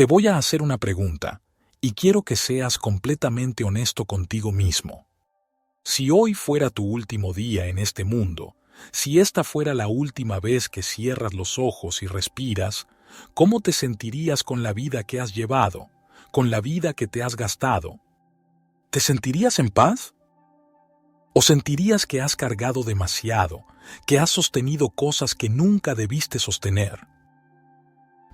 Te voy a hacer una pregunta, y quiero que seas completamente honesto contigo mismo. Si hoy fuera tu último día en este mundo, si esta fuera la última vez que cierras los ojos y respiras, ¿cómo te sentirías con la vida que has llevado, con la vida que te has gastado? ¿Te sentirías en paz? ¿O sentirías que has cargado demasiado, que has sostenido cosas que nunca debiste sostener?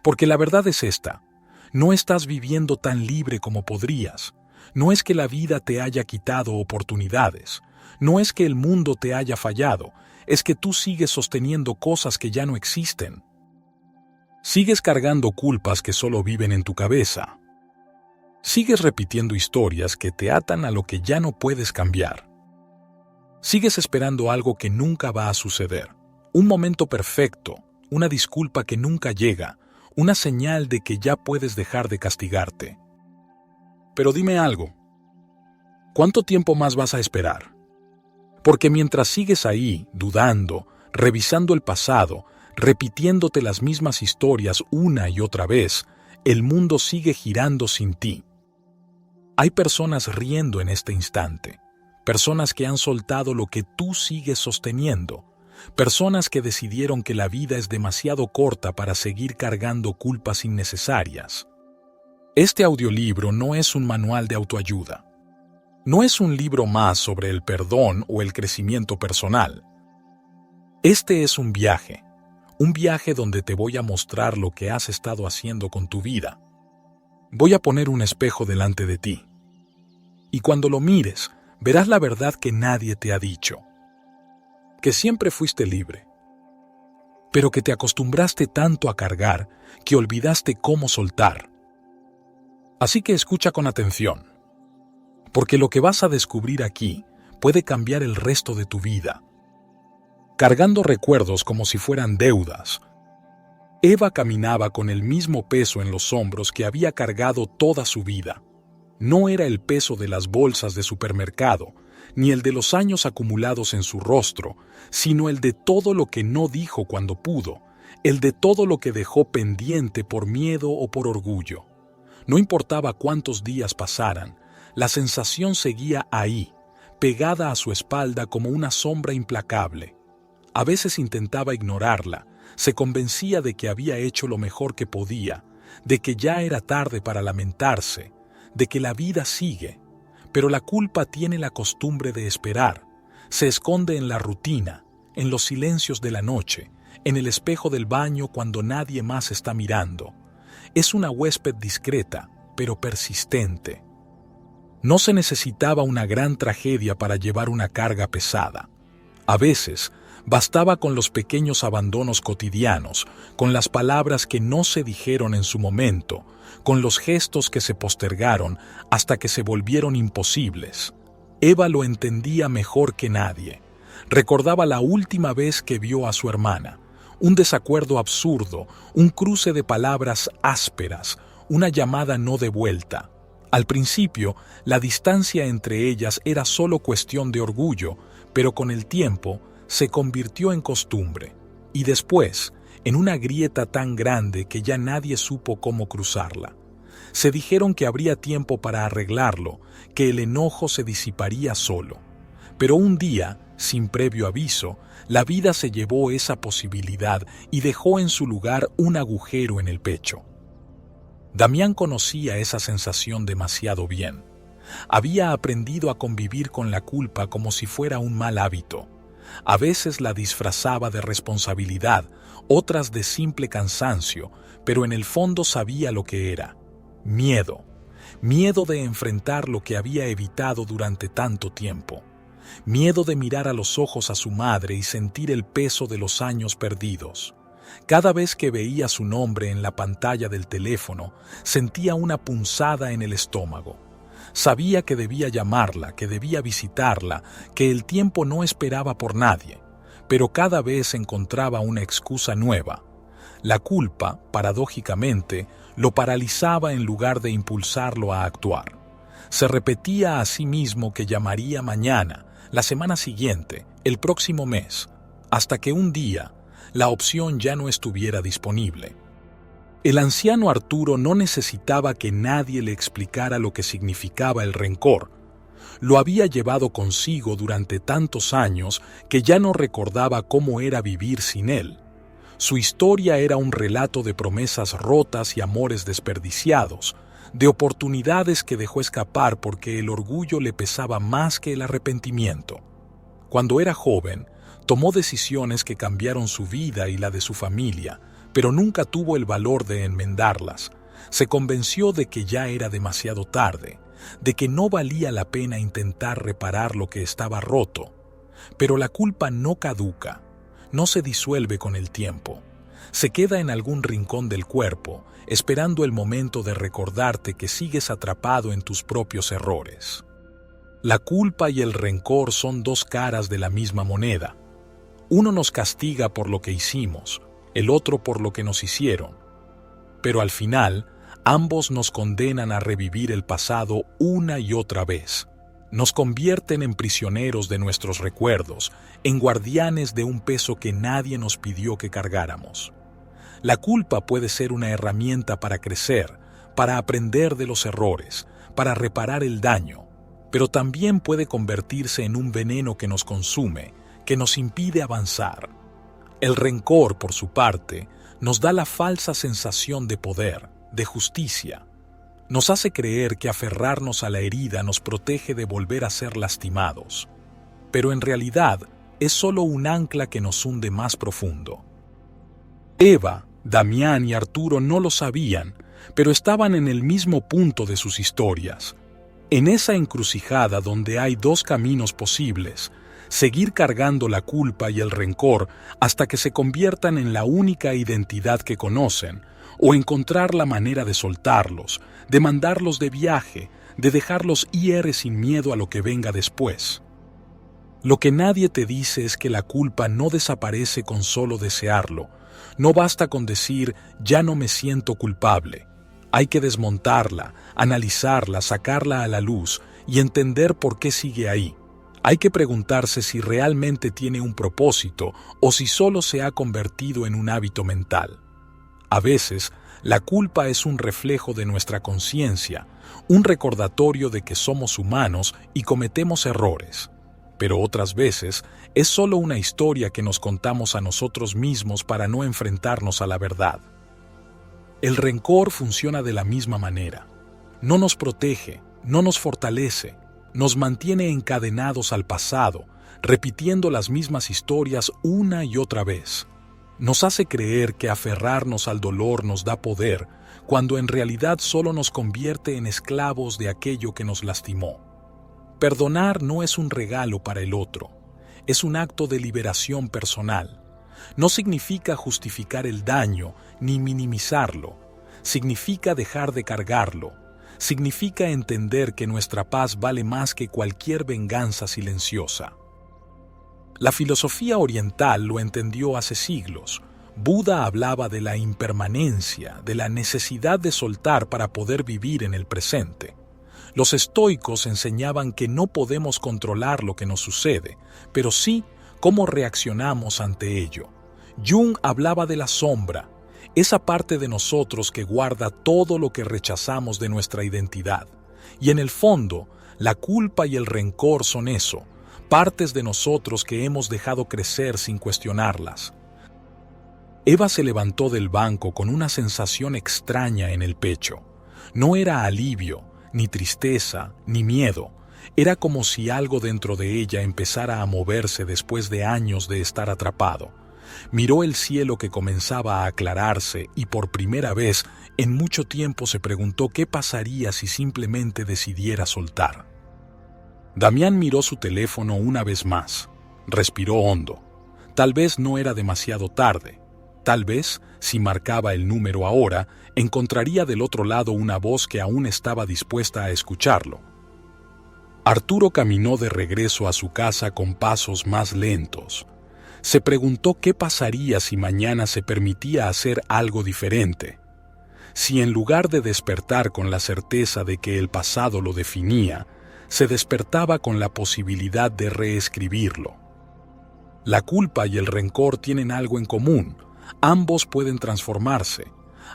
Porque la verdad es esta, no estás viviendo tan libre como podrías. No es que la vida te haya quitado oportunidades, no es que el mundo te haya fallado, es que tú sigues sosteniendo cosas que ya no existen. Sigues cargando culpas que solo viven en tu cabeza. Sigues repitiendo historias que te atan a lo que ya no puedes cambiar. Sigues esperando algo que nunca va a suceder, un momento perfecto, una disculpa que nunca llega, una señal de que ya puedes dejar de castigarte. Pero dime algo, ¿cuánto tiempo más vas a esperar? Porque mientras sigues ahí, dudando, revisando el pasado, repitiéndote las mismas historias una y otra vez, el mundo sigue girando sin ti. Hay personas riendo en este instante, personas que han soltado lo que tú sigues sosteniendo, personas que decidieron que la vida es demasiado corta para seguir cargando culpas innecesarias. Este audiolibro no es un manual de autoayuda. No es un libro más sobre el perdón o el crecimiento personal. Este es un viaje donde te voy a mostrar lo que has estado haciendo con tu vida. Voy a poner un espejo delante de ti. Y cuando lo mires, verás la verdad que nadie te ha dicho. Que siempre fuiste libre, pero que te acostumbraste tanto a cargar que olvidaste cómo soltar. Así que escucha con atención, porque lo que vas a descubrir aquí puede cambiar el resto de tu vida. Cargando recuerdos como si fueran deudas, Eva caminaba con el mismo peso en los hombros que había cargado toda su vida. No era el peso de las bolsas de supermercado, ni el de los años acumulados en su rostro, sino el de todo lo que no dijo cuando pudo, el de todo lo que dejó pendiente por miedo o por orgullo. No importaba cuántos días pasaran, la sensación seguía ahí, pegada a su espalda como una sombra implacable. A veces intentaba ignorarla, se convencía de que había hecho lo mejor que podía, de que ya era tarde para lamentarse, de que la vida sigue. Pero la culpa tiene la costumbre de esperar, se esconde en la rutina, en los silencios de la noche, en el espejo del baño cuando nadie más está mirando. Es una huésped discreta, pero persistente. No se necesitaba una gran tragedia para llevar una carga pesada. A veces, bastaba con los pequeños abandonos cotidianos, con las palabras que no se dijeron en su momento, con los gestos que se postergaron hasta que se volvieron imposibles. Eva lo entendía mejor que nadie. Recordaba la última vez que vio a su hermana, un desacuerdo absurdo, un cruce de palabras ásperas, una llamada no devuelta. Al principio, la distancia entre ellas era solo cuestión de orgullo, pero con el tiempo se convirtió en costumbre, y después, en una grieta tan grande que ya nadie supo cómo cruzarla. Se dijeron que habría tiempo para arreglarlo, que el enojo se disiparía solo. Pero un día, sin previo aviso, la vida se llevó esa posibilidad y dejó en su lugar un agujero en el pecho. Damián conocía esa sensación demasiado bien. Había aprendido a convivir con la culpa como si fuera un mal hábito. A veces la disfrazaba de responsabilidad, otras de simple cansancio, pero en el fondo sabía lo que era. Miedo. Miedo de enfrentar lo que había evitado durante tanto tiempo. Miedo de mirar a los ojos a su madre y sentir el peso de los años perdidos. Cada vez que veía su nombre en la pantalla del teléfono, sentía una punzada en el estómago. Sabía que debía llamarla, que debía visitarla, que el tiempo no esperaba por nadie, pero cada vez encontraba una excusa nueva. La culpa, paradójicamente, lo paralizaba en lugar de impulsarlo a actuar. Se repetía a sí mismo que llamaría mañana, la semana siguiente, el próximo mes, hasta que un día la opción ya no estuviera disponible. El anciano Arturo no necesitaba que nadie le explicara lo que significaba el rencor. Lo había llevado consigo durante tantos años que ya no recordaba cómo era vivir sin él. Su historia era un relato de promesas rotas y amores desperdiciados, de oportunidades que dejó escapar porque el orgullo le pesaba más que el arrepentimiento. Cuando era joven, tomó decisiones que cambiaron su vida y la de su familia, pero nunca tuvo el valor de enmendarlas. Se convenció de que ya era demasiado tarde, de que no valía la pena intentar reparar lo que estaba roto. Pero la culpa no caduca, no se disuelve con el tiempo. Se queda en algún rincón del cuerpo, esperando el momento de recordarte que sigues atrapado en tus propios errores. La culpa y el rencor son dos caras de la misma moneda. Uno nos castiga por lo que hicimos, el otro por lo que nos hicieron. Pero al final, ambos nos condenan a revivir el pasado una y otra vez. Nos convierten en prisioneros de nuestros recuerdos, en guardianes de un peso que nadie nos pidió que cargáramos. La culpa puede ser una herramienta para crecer, para aprender de los errores, para reparar el daño, pero también puede convertirse en un veneno que nos consume, que nos impide avanzar. El rencor, por su parte, nos da la falsa sensación de poder, de justicia. Nos hace creer que aferrarnos a la herida nos protege de volver a ser lastimados. Pero en realidad es solo un ancla que nos hunde más profundo. Eva, Damián y Arturo no lo sabían, pero estaban en el mismo punto de sus historias. En esa encrucijada donde hay dos caminos posibles, seguir cargando la culpa y el rencor hasta que se conviertan en la única identidad que conocen, o encontrar la manera de soltarlos, de mandarlos de viaje, de dejarlos ir sin miedo a lo que venga después. Lo que nadie te dice es que la culpa no desaparece con solo desearlo. No basta con decir, ya no me siento culpable. Hay que desmontarla, analizarla, sacarla a la luz y entender por qué sigue ahí. Hay que preguntarse si realmente tiene un propósito o si solo se ha convertido en un hábito mental. A veces, la culpa es un reflejo de nuestra conciencia, un recordatorio de que somos humanos y cometemos errores. Pero otras veces, es solo una historia que nos contamos a nosotros mismos para no enfrentarnos a la verdad. El rencor funciona de la misma manera. No nos protege, no nos fortalece, nos mantiene encadenados al pasado, repitiendo las mismas historias una y otra vez. Nos hace creer que aferrarnos al dolor nos da poder, cuando en realidad solo nos convierte en esclavos de aquello que nos lastimó. Perdonar no es un regalo para el otro, es un acto de liberación personal. No significa justificar el daño ni minimizarlo, significa dejar de cargarlo. Significa entender que nuestra paz vale más que cualquier venganza silenciosa. La filosofía oriental lo entendió hace siglos. Buda hablaba de la impermanencia, de la necesidad de soltar para poder vivir en el presente. Los estoicos enseñaban que no podemos controlar lo que nos sucede, pero sí cómo reaccionamos ante ello. Jung hablaba de la sombra, esa parte de nosotros que guarda todo lo que rechazamos de nuestra identidad. Y en el fondo, la culpa y el rencor son eso, partes de nosotros que hemos dejado crecer sin cuestionarlas. Eva se levantó del banco con una sensación extraña en el pecho. No era alivio, ni tristeza, ni miedo. Era como si algo dentro de ella empezara a moverse después de años de estar atrapado. Miró el cielo que comenzaba a aclararse y por primera vez en mucho tiempo se preguntó qué pasaría si simplemente decidiera soltar. Damián miró su teléfono una vez más. Respiró hondo. Tal vez no era demasiado tarde. Tal vez, si marcaba el número ahora, encontraría del otro lado una voz que aún estaba dispuesta a escucharlo. Arturo caminó de regreso a su casa con pasos más lentos. Se preguntó qué pasaría si mañana se permitía hacer algo diferente. Si en lugar de despertar con la certeza de que el pasado lo definía, se despertaba con la posibilidad de reescribirlo. La culpa y el rencor tienen algo en común. Ambos pueden transformarse.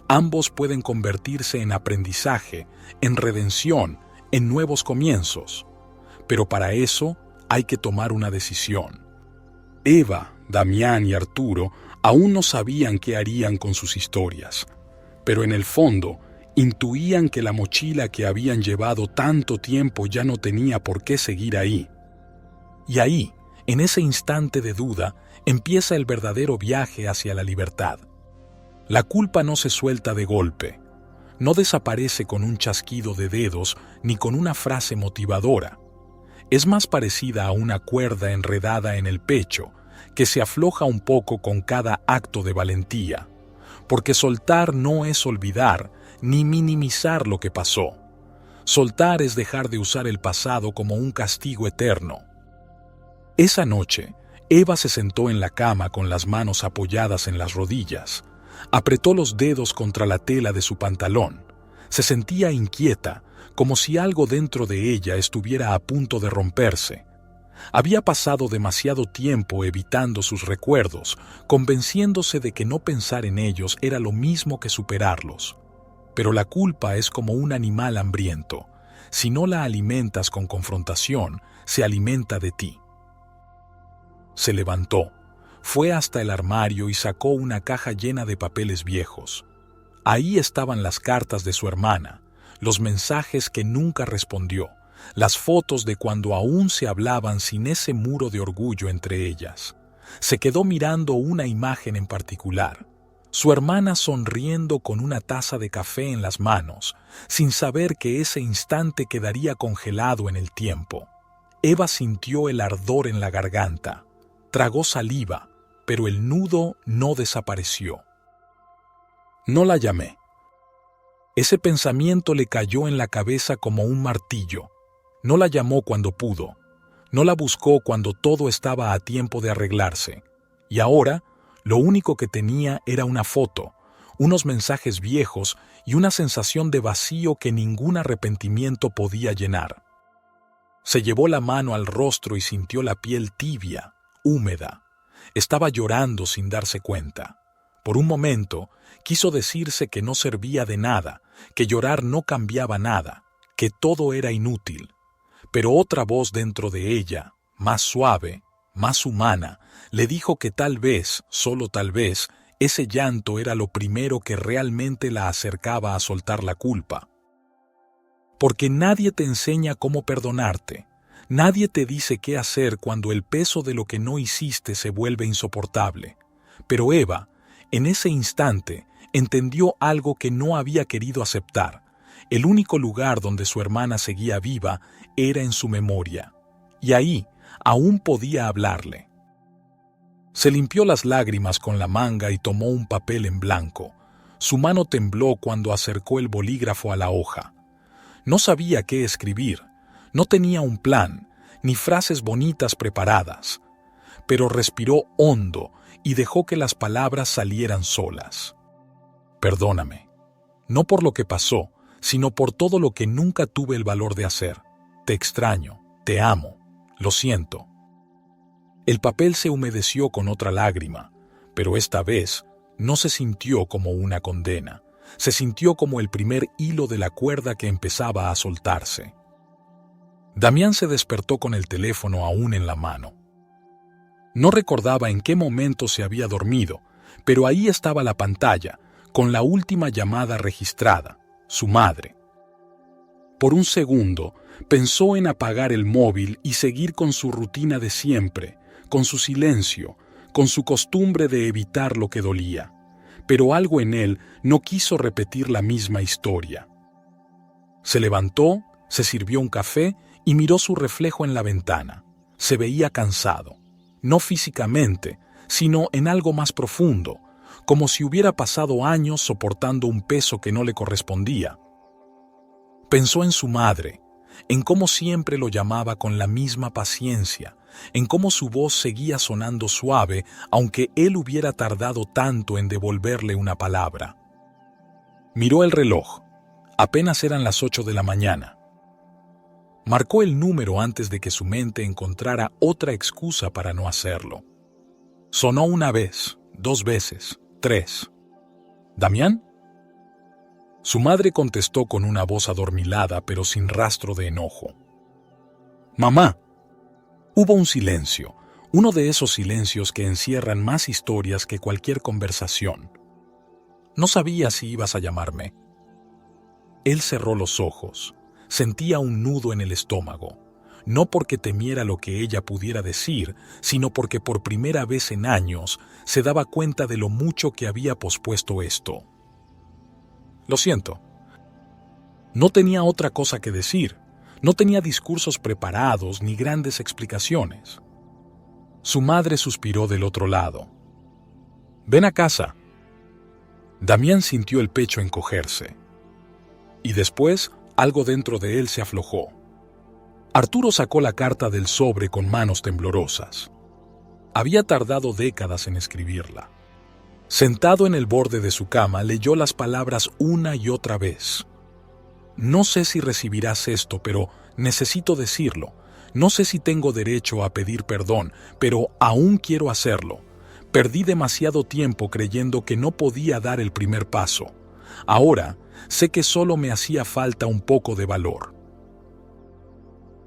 Ambos pueden convertirse en aprendizaje, en redención, en nuevos comienzos. Pero para eso hay que tomar una decisión. Eva, Damián y Arturo aún no sabían qué harían con sus historias, pero en el fondo intuían que la mochila que habían llevado tanto tiempo ya no tenía por qué seguir ahí. Y ahí, en ese instante de duda, empieza el verdadero viaje hacia la libertad. La culpa no se suelta de golpe, no desaparece con un chasquido de dedos ni con una frase motivadora. Es más parecida a una cuerda enredada en el pecho, que se afloja un poco con cada acto de valentía, porque soltar no es olvidar ni minimizar lo que pasó. Soltar es dejar de usar el pasado como un castigo eterno. Esa noche, Eva se sentó en la cama con las manos apoyadas en las rodillas, apretó los dedos contra la tela de su pantalón, se sentía inquieta, como si algo dentro de ella estuviera a punto de romperse. Había pasado demasiado tiempo evitando sus recuerdos, convenciéndose de que no pensar en ellos era lo mismo que superarlos. Pero la culpa es como un animal hambriento. Si no la alimentas con confrontación, se alimenta de ti. Se levantó, fue hasta el armario y sacó una caja llena de papeles viejos. Ahí estaban las cartas de su hermana, los mensajes que nunca respondió, las fotos de cuando aún se hablaban sin ese muro de orgullo entre ellas. Se quedó mirando una imagen en particular. Su hermana sonriendo con una taza de café en las manos, sin saber que ese instante quedaría congelado en el tiempo. Eva sintió el ardor en la garganta. Tragó saliva, pero el nudo no desapareció. No la llamé. Ese pensamiento le cayó en la cabeza como un martillo. No la llamó cuando pudo. No la buscó cuando todo estaba a tiempo de arreglarse. Y ahora, lo único que tenía era una foto, unos mensajes viejos y una sensación de vacío que ningún arrepentimiento podía llenar. Se llevó la mano al rostro y sintió la piel tibia, húmeda. Estaba llorando sin darse cuenta. Por un momento, quiso decirse que no servía de nada, que llorar no cambiaba nada, que todo era inútil. Pero otra voz dentro de ella, más suave, más humana, le dijo que tal vez, solo tal vez, ese llanto era lo primero que realmente la acercaba a soltar la culpa. Porque nadie te enseña cómo perdonarte. Nadie te dice qué hacer cuando el peso de lo que no hiciste se vuelve insoportable. Pero Eva, en ese instante, entendió algo que no había querido aceptar. El único lugar donde su hermana seguía viva era en su memoria. Y ahí aún podía hablarle. Se limpió las lágrimas con la manga y tomó un papel en blanco. Su mano tembló cuando acercó el bolígrafo a la hoja. No sabía qué escribir. No tenía un plan, ni frases bonitas preparadas. Pero respiró hondo y dejó que las palabras salieran solas. Perdóname. No por lo que pasó, sino por todo lo que nunca tuve el valor de hacer. Te extraño, te amo, lo siento. El papel se humedeció con otra lágrima, pero esta vez no se sintió como una condena. Se sintió como el primer hilo de la cuerda que empezaba a soltarse. Damián se despertó con el teléfono aún en la mano. No recordaba en qué momento se había dormido, pero ahí estaba la pantalla, con la última llamada registrada, su madre. Por un segundo, pensó en apagar el móvil y seguir con su rutina de siempre, con su silencio, con su costumbre de evitar lo que dolía. Pero algo en él no quiso repetir la misma historia. Se levantó, se sirvió un café y miró su reflejo en la ventana. Se veía cansado, no físicamente, sino en algo más profundo, como si hubiera pasado años soportando un peso que no le correspondía. Pensó en su madre, en cómo siempre lo llamaba con la misma paciencia, en cómo su voz seguía sonando suave, aunque él hubiera tardado tanto en devolverle una palabra. Miró el reloj. Apenas eran las 8 de la mañana. Marcó el número antes de que su mente encontrara otra excusa para no hacerlo. Sonó una vez, 2 veces, 3. ¿Damián? Su madre contestó con una voz adormilada pero sin rastro de enojo. «Mamá». Hubo un silencio, uno de esos silencios que encierran más historias que cualquier conversación. «No sabía si ibas a llamarme». Él cerró los ojos. Sentía un nudo en el estómago, no porque temiera lo que ella pudiera decir, sino porque por primera vez en años se daba cuenta de lo mucho que había pospuesto esto. «Lo siento». No tenía otra cosa que decir, no tenía discursos preparados ni grandes explicaciones. Su madre suspiró del otro lado. «Ven a casa». Damián sintió el pecho encogerse. Y después, algo dentro de él se aflojó. Arturo sacó la carta del sobre con manos temblorosas. Había tardado décadas en escribirla. Sentado en el borde de su cama, leyó las palabras una y otra vez. «No sé si recibirás esto, pero necesito decirlo. No sé si tengo derecho a pedir perdón, pero aún quiero hacerlo. Perdí demasiado tiempo creyendo que no podía dar el primer paso. Ahora sé que solo me hacía falta un poco de valor».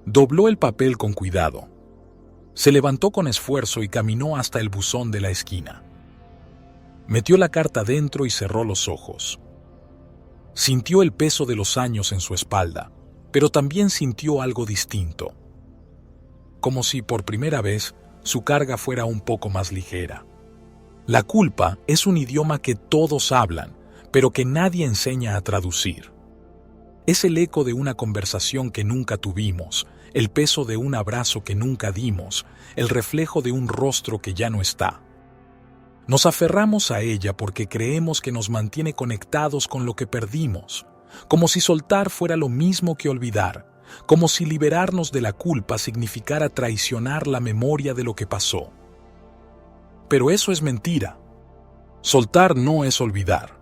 Dobló el papel con cuidado. Se levantó con esfuerzo y caminó hasta el buzón de la esquina. Metió la carta dentro y cerró los ojos. Sintió el peso de los años en su espalda, pero también sintió algo distinto. Como si por primera vez su carga fuera un poco más ligera. La culpa es un idioma que todos hablan, pero que nadie enseña a traducir. Es el eco de una conversación que nunca tuvimos, el peso de un abrazo que nunca dimos, el reflejo de un rostro que ya no está. Nos aferramos a ella porque creemos que nos mantiene conectados con lo que perdimos, como si soltar fuera lo mismo que olvidar, como si liberarnos de la culpa significara traicionar la memoria de lo que pasó. Pero eso es mentira. Soltar no es olvidar.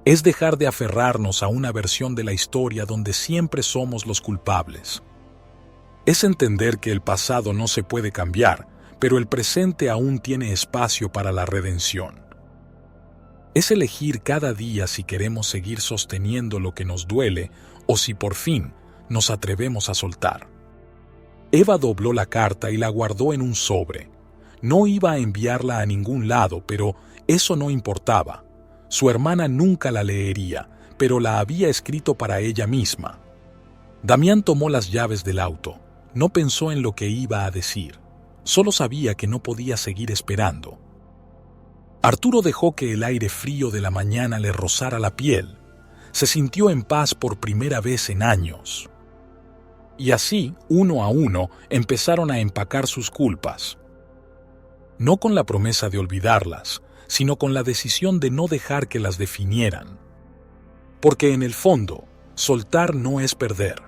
Es dejar de aferrarnos a una versión de la historia donde siempre somos los culpables. Es entender que el pasado no se puede cambiar, pero el presente aún tiene espacio para la redención. Es elegir cada día si queremos seguir sosteniendo lo que nos duele o si por fin nos atrevemos a soltar. Eva dobló la carta y la guardó en un sobre. No iba a enviarla a ningún lado, pero eso no importaba. Su hermana nunca la leería, pero la había escrito para ella misma. Damián tomó las llaves del auto. No pensó en lo que iba a decir. Solo sabía que no podía seguir esperando. Arturo dejó que el aire frío de la mañana le rozara la piel. Se sintió en paz por primera vez en años. Y así, uno a uno, empezaron a empacar sus culpas. No con la promesa de olvidarlas, sino con la decisión de no dejar que las definieran. Porque en el fondo, soltar no es perder.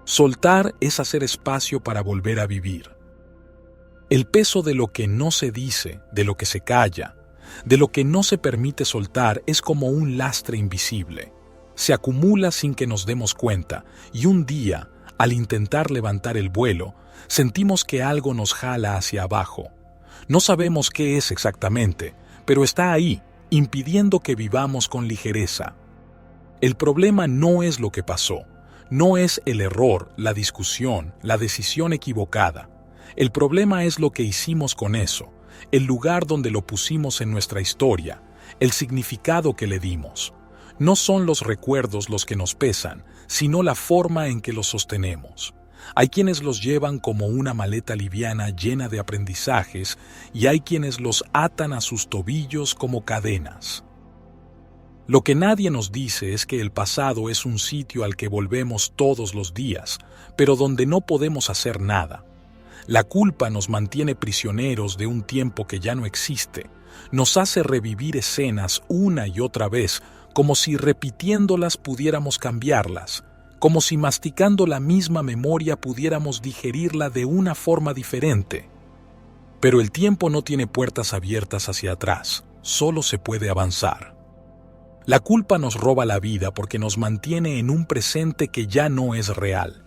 Soltar es hacer espacio para volver a vivir. El peso de lo que no se dice, de lo que se calla, de lo que no se permite soltar es como un lastre invisible. Se acumula sin que nos demos cuenta y un día, al intentar levantar el vuelo, sentimos que algo nos jala hacia abajo. No sabemos qué es exactamente, pero está ahí, impidiendo que vivamos con ligereza. El problema no es lo que pasó, no es el error, la discusión, la decisión equivocada. El problema es lo que hicimos con eso, el lugar donde lo pusimos en nuestra historia, el significado que le dimos. No son los recuerdos los que nos pesan, sino la forma en que los sostenemos. Hay quienes los llevan como una maleta liviana llena de aprendizajes y hay quienes los atan a sus tobillos como cadenas. Lo que nadie nos dice es que el pasado es un sitio al que volvemos todos los días, pero donde no podemos hacer nada. La culpa nos mantiene prisioneros de un tiempo que ya no existe, nos hace revivir escenas una y otra vez, como si repitiéndolas pudiéramos cambiarlas, como si masticando la misma memoria pudiéramos digerirla de una forma diferente. Pero el tiempo no tiene puertas abiertas hacia atrás, solo se puede avanzar. La culpa nos roba la vida porque nos mantiene en un presente que ya no es real.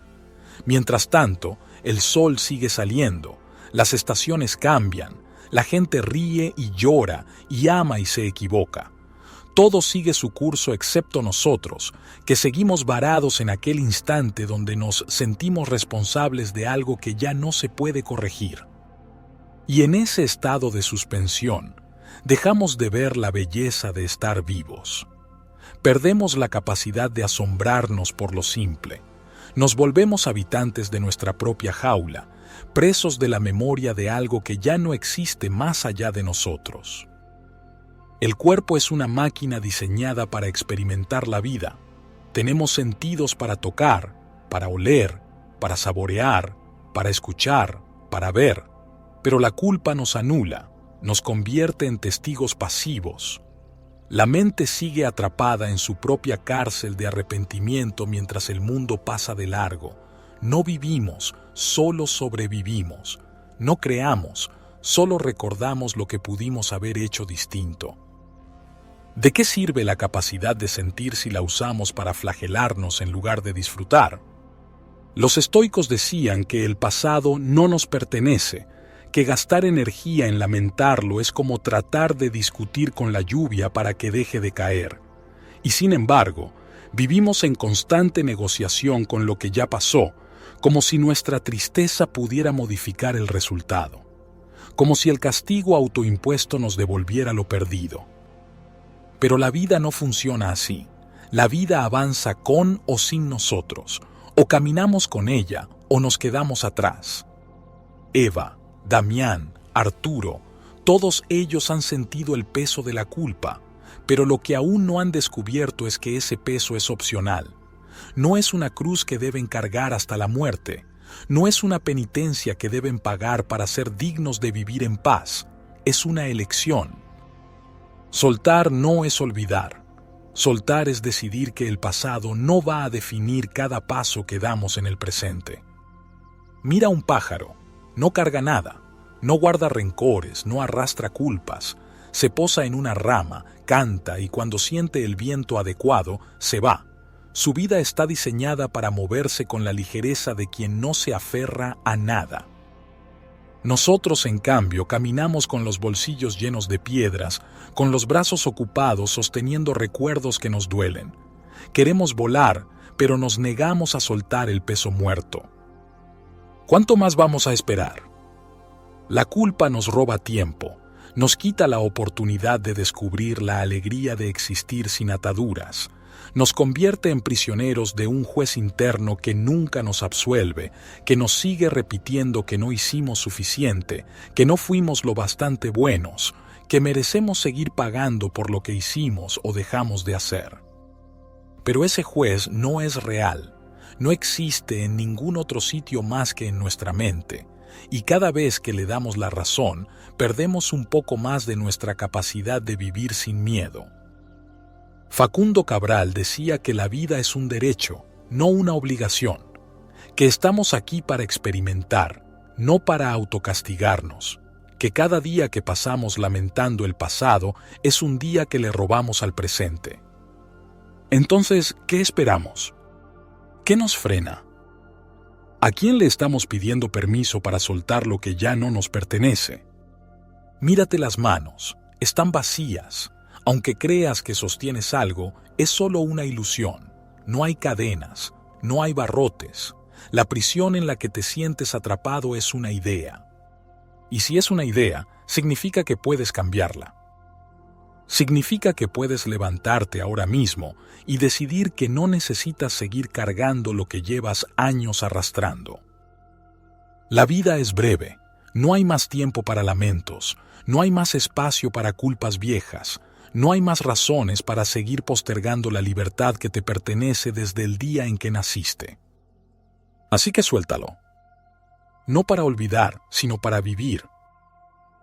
Mientras tanto, el sol sigue saliendo, las estaciones cambian, la gente ríe y llora y ama y se equivoca. Todo sigue su curso excepto nosotros, que seguimos varados en aquel instante donde nos sentimos responsables de algo que ya no se puede corregir. Y en ese estado de suspensión, dejamos de ver la belleza de estar vivos. Perdemos la capacidad de asombrarnos por lo simple. Nos volvemos habitantes de nuestra propia jaula, presos de la memoria de algo que ya no existe más allá de nosotros. El cuerpo es una máquina diseñada para experimentar la vida. Tenemos sentidos para tocar, para oler, para saborear, para escuchar, para ver, pero la culpa nos anula, nos convierte en testigos pasivos. La mente sigue atrapada en su propia cárcel de arrepentimiento mientras el mundo pasa de largo. No vivimos, solo sobrevivimos. No creamos, solo recordamos lo que pudimos haber hecho distinto. ¿De qué sirve la capacidad de sentir si la usamos para flagelarnos en lugar de disfrutar? Los estoicos decían que el pasado no nos pertenece, que gastar energía en lamentarlo es como tratar de discutir con la lluvia para que deje de caer. Y sin embargo, vivimos en constante negociación con lo que ya pasó, como si nuestra tristeza pudiera modificar el resultado, como si el castigo autoimpuesto nos devolviera lo perdido. Pero la vida no funciona así. La vida avanza con o sin nosotros, o caminamos con ella o nos quedamos atrás. Eva, Damián, Arturo, todos ellos han sentido el peso de la culpa, pero lo que aún no han descubierto es que ese peso es opcional. No es una cruz que deben cargar hasta la muerte, no es una penitencia que deben pagar para ser dignos de vivir en paz, es una elección. Soltar no es olvidar. Soltar es decidir que el pasado no va a definir cada paso que damos en el presente. Mira un pájaro, no carga nada, no guarda rencores, no arrastra culpas, se posa en una rama, canta y cuando siente el viento adecuado, se va. Su vida está diseñada para moverse con la ligereza de quien no se aferra a nada. Nosotros, en cambio, caminamos con los bolsillos llenos de piedras, con los brazos ocupados sosteniendo recuerdos que nos duelen. Queremos volar, pero nos negamos a soltar el peso muerto. ¿Cuánto más vamos a esperar? La culpa nos roba tiempo, nos quita la oportunidad de descubrir la alegría de existir sin ataduras, nos convierte en prisioneros de un juez interno que nunca nos absuelve, que nos sigue repitiendo que no hicimos suficiente, que no fuimos lo bastante buenos, que merecemos seguir pagando por lo que hicimos o dejamos de hacer. Pero ese juez no es real, no existe en ningún otro sitio más que en nuestra mente, y cada vez que le damos la razón, perdemos un poco más de nuestra capacidad de vivir sin miedo. Facundo Cabral decía que la vida es un derecho, no una obligación, que estamos aquí para experimentar, no para autocastigarnos, que cada día que pasamos lamentando el pasado es un día que le robamos al presente. Entonces, ¿qué esperamos? ¿Qué nos frena? ¿A quién le estamos pidiendo permiso para soltar lo que ya no nos pertenece? Mírate las manos, están vacías. Aunque creas que sostienes algo, es solo una ilusión. No hay cadenas, no hay barrotes. La prisión en la que te sientes atrapado es una idea. Y si es una idea, significa que puedes cambiarla. Significa que puedes levantarte ahora mismo y decidir que no necesitas seguir cargando lo que llevas años arrastrando. La vida es breve, no hay más tiempo para lamentos, no hay más espacio para culpas viejas, no hay más razones para seguir postergando la libertad que te pertenece desde el día en que naciste. Así que suéltalo. No para olvidar, sino para vivir.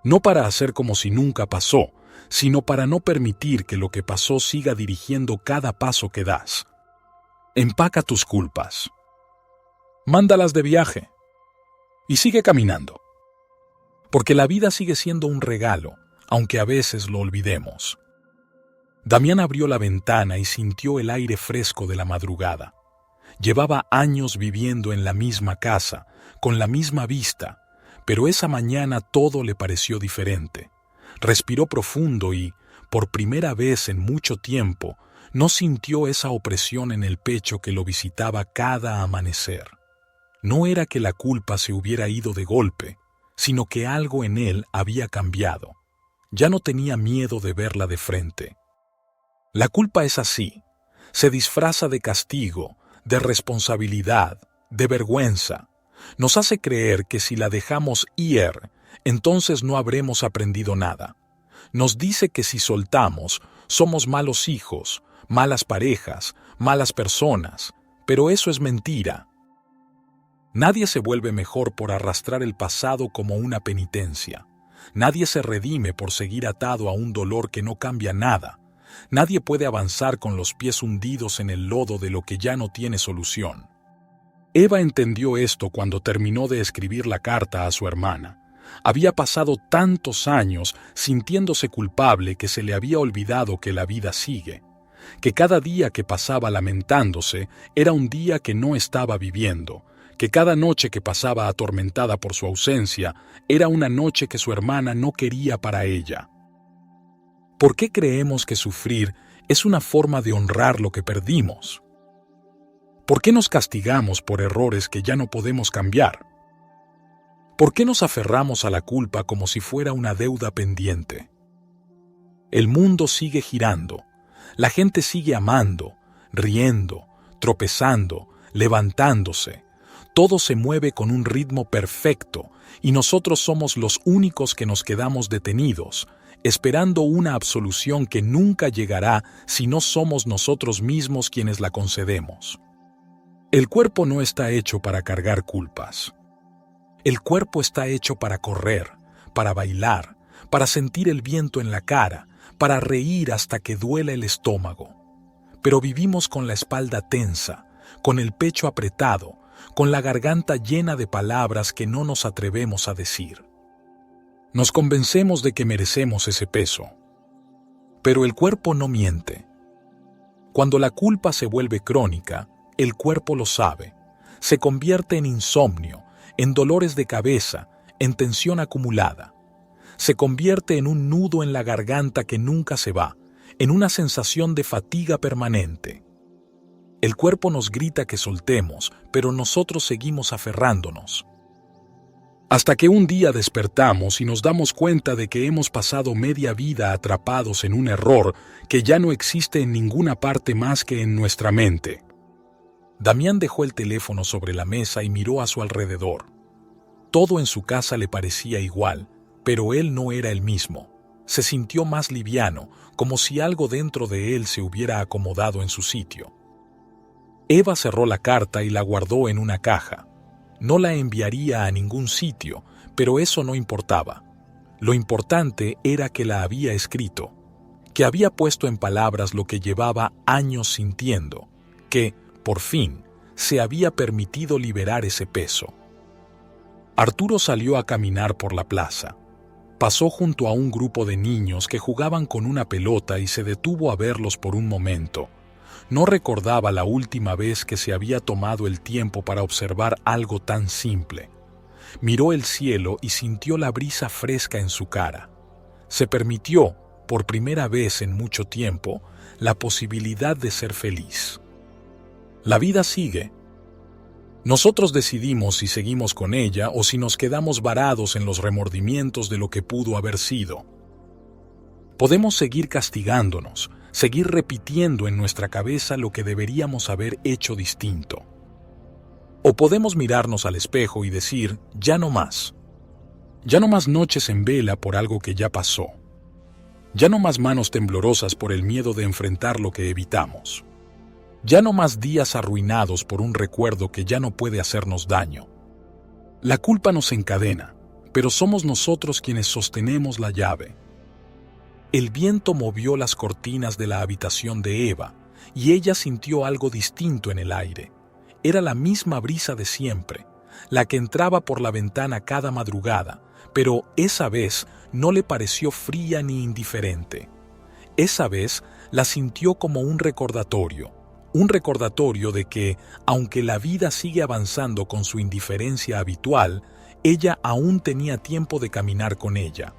No para hacer como si nunca pasó, sino para no permitir que lo que pasó siga dirigiendo cada paso que das. Empaca tus culpas. Mándalas de viaje. Y sigue caminando. Porque la vida sigue siendo un regalo, aunque a veces lo olvidemos. Damián abrió la ventana y sintió el aire fresco de la madrugada. Llevaba años viviendo en la misma casa, con la misma vista, pero esa mañana todo le pareció diferente. Respiró profundo y, por primera vez en mucho tiempo, no sintió esa opresión en el pecho que lo visitaba cada amanecer. No era que la culpa se hubiera ido de golpe, sino que algo en él había cambiado. Ya no tenía miedo de verla de frente. La culpa es así. Se disfraza de castigo, de responsabilidad, de vergüenza. Nos hace creer que si la dejamos ir, entonces no habremos aprendido nada. Nos dice que si soltamos, somos malos hijos, malas parejas, malas personas, pero eso es mentira. Nadie se vuelve mejor por arrastrar el pasado como una penitencia. Nadie se redime por seguir atado a un dolor que no cambia nada. Nadie puede avanzar con los pies hundidos en el lodo de lo que ya no tiene solución. Eva entendió esto cuando terminó de escribir la carta a su hermana. Había pasado tantos años sintiéndose culpable que se le había olvidado que la vida sigue, que cada día que pasaba lamentándose era un día que no estaba viviendo, que cada noche que pasaba atormentada por su ausencia era una noche que su hermana no quería para ella. ¿Por qué creemos que sufrir es una forma de honrar lo que perdimos? ¿Por qué nos castigamos por errores que ya no podemos cambiar? ¿Por qué nos aferramos a la culpa como si fuera una deuda pendiente? El mundo sigue girando, la gente sigue amando, riendo, tropezando, levantándose. Todo se mueve con un ritmo perfecto y nosotros somos los únicos que nos quedamos detenidos, esperando una absolución que nunca llegará si no somos nosotros mismos quienes la concedemos. El cuerpo no está hecho para cargar culpas. El cuerpo está hecho para correr, para bailar, para sentir el viento en la cara, para reír hasta que duela el estómago. Pero vivimos con la espalda tensa, con el pecho apretado, con la garganta llena de palabras que no nos atrevemos a decir. Nos convencemos de que merecemos ese peso. Pero el cuerpo no miente. Cuando la culpa se vuelve crónica, el cuerpo lo sabe. Se convierte en insomnio, en dolores de cabeza, en tensión acumulada. Se convierte en un nudo en la garganta que nunca se va, en una sensación de fatiga permanente. El cuerpo nos grita que soltemos, pero nosotros seguimos aferrándonos. Hasta que un día despertamos y nos damos cuenta de que hemos pasado media vida atrapados en un error que ya no existe en ninguna parte más que en nuestra mente. Damián dejó el teléfono sobre la mesa y miró a su alrededor. Todo en su casa le parecía igual, pero él no era el mismo. Se sintió más liviano, como si algo dentro de él se hubiera acomodado en su sitio. Eva cerró la carta y la guardó en una caja. No la enviaría a ningún sitio, pero eso no importaba. Lo importante era que la había escrito, que había puesto en palabras lo que llevaba años sintiendo, que, por fin, se había permitido liberar ese peso. Arturo salió a caminar por la plaza. Pasó junto a un grupo de niños que jugaban con una pelota y se detuvo a verlos por un momento. No recordaba la última vez que se había tomado el tiempo para observar algo tan simple. Miró el cielo y sintió la brisa fresca en su cara. Se permitió, por primera vez en mucho tiempo, la posibilidad de ser feliz. La vida sigue. Nosotros decidimos si seguimos con ella o si nos quedamos varados en los remordimientos de lo que pudo haber sido. Podemos seguir castigándonos, seguir repitiendo en nuestra cabeza lo que deberíamos haber hecho distinto. O podemos mirarnos al espejo y decir, ya no más. Ya no más noches en vela por algo que ya pasó. Ya no más manos temblorosas por el miedo de enfrentar lo que evitamos. Ya no más días arruinados por un recuerdo que ya no puede hacernos daño. La culpa nos encadena, pero somos nosotros quienes sostenemos la llave. El viento movió las cortinas de la habitación de Eva, y ella sintió algo distinto en el aire. Era la misma brisa de siempre, la que entraba por la ventana cada madrugada, pero esa vez no le pareció fría ni indiferente. Esa vez la sintió como un recordatorio de que, aunque la vida sigue avanzando con su indiferencia habitual, ella aún tenía tiempo de caminar con ella.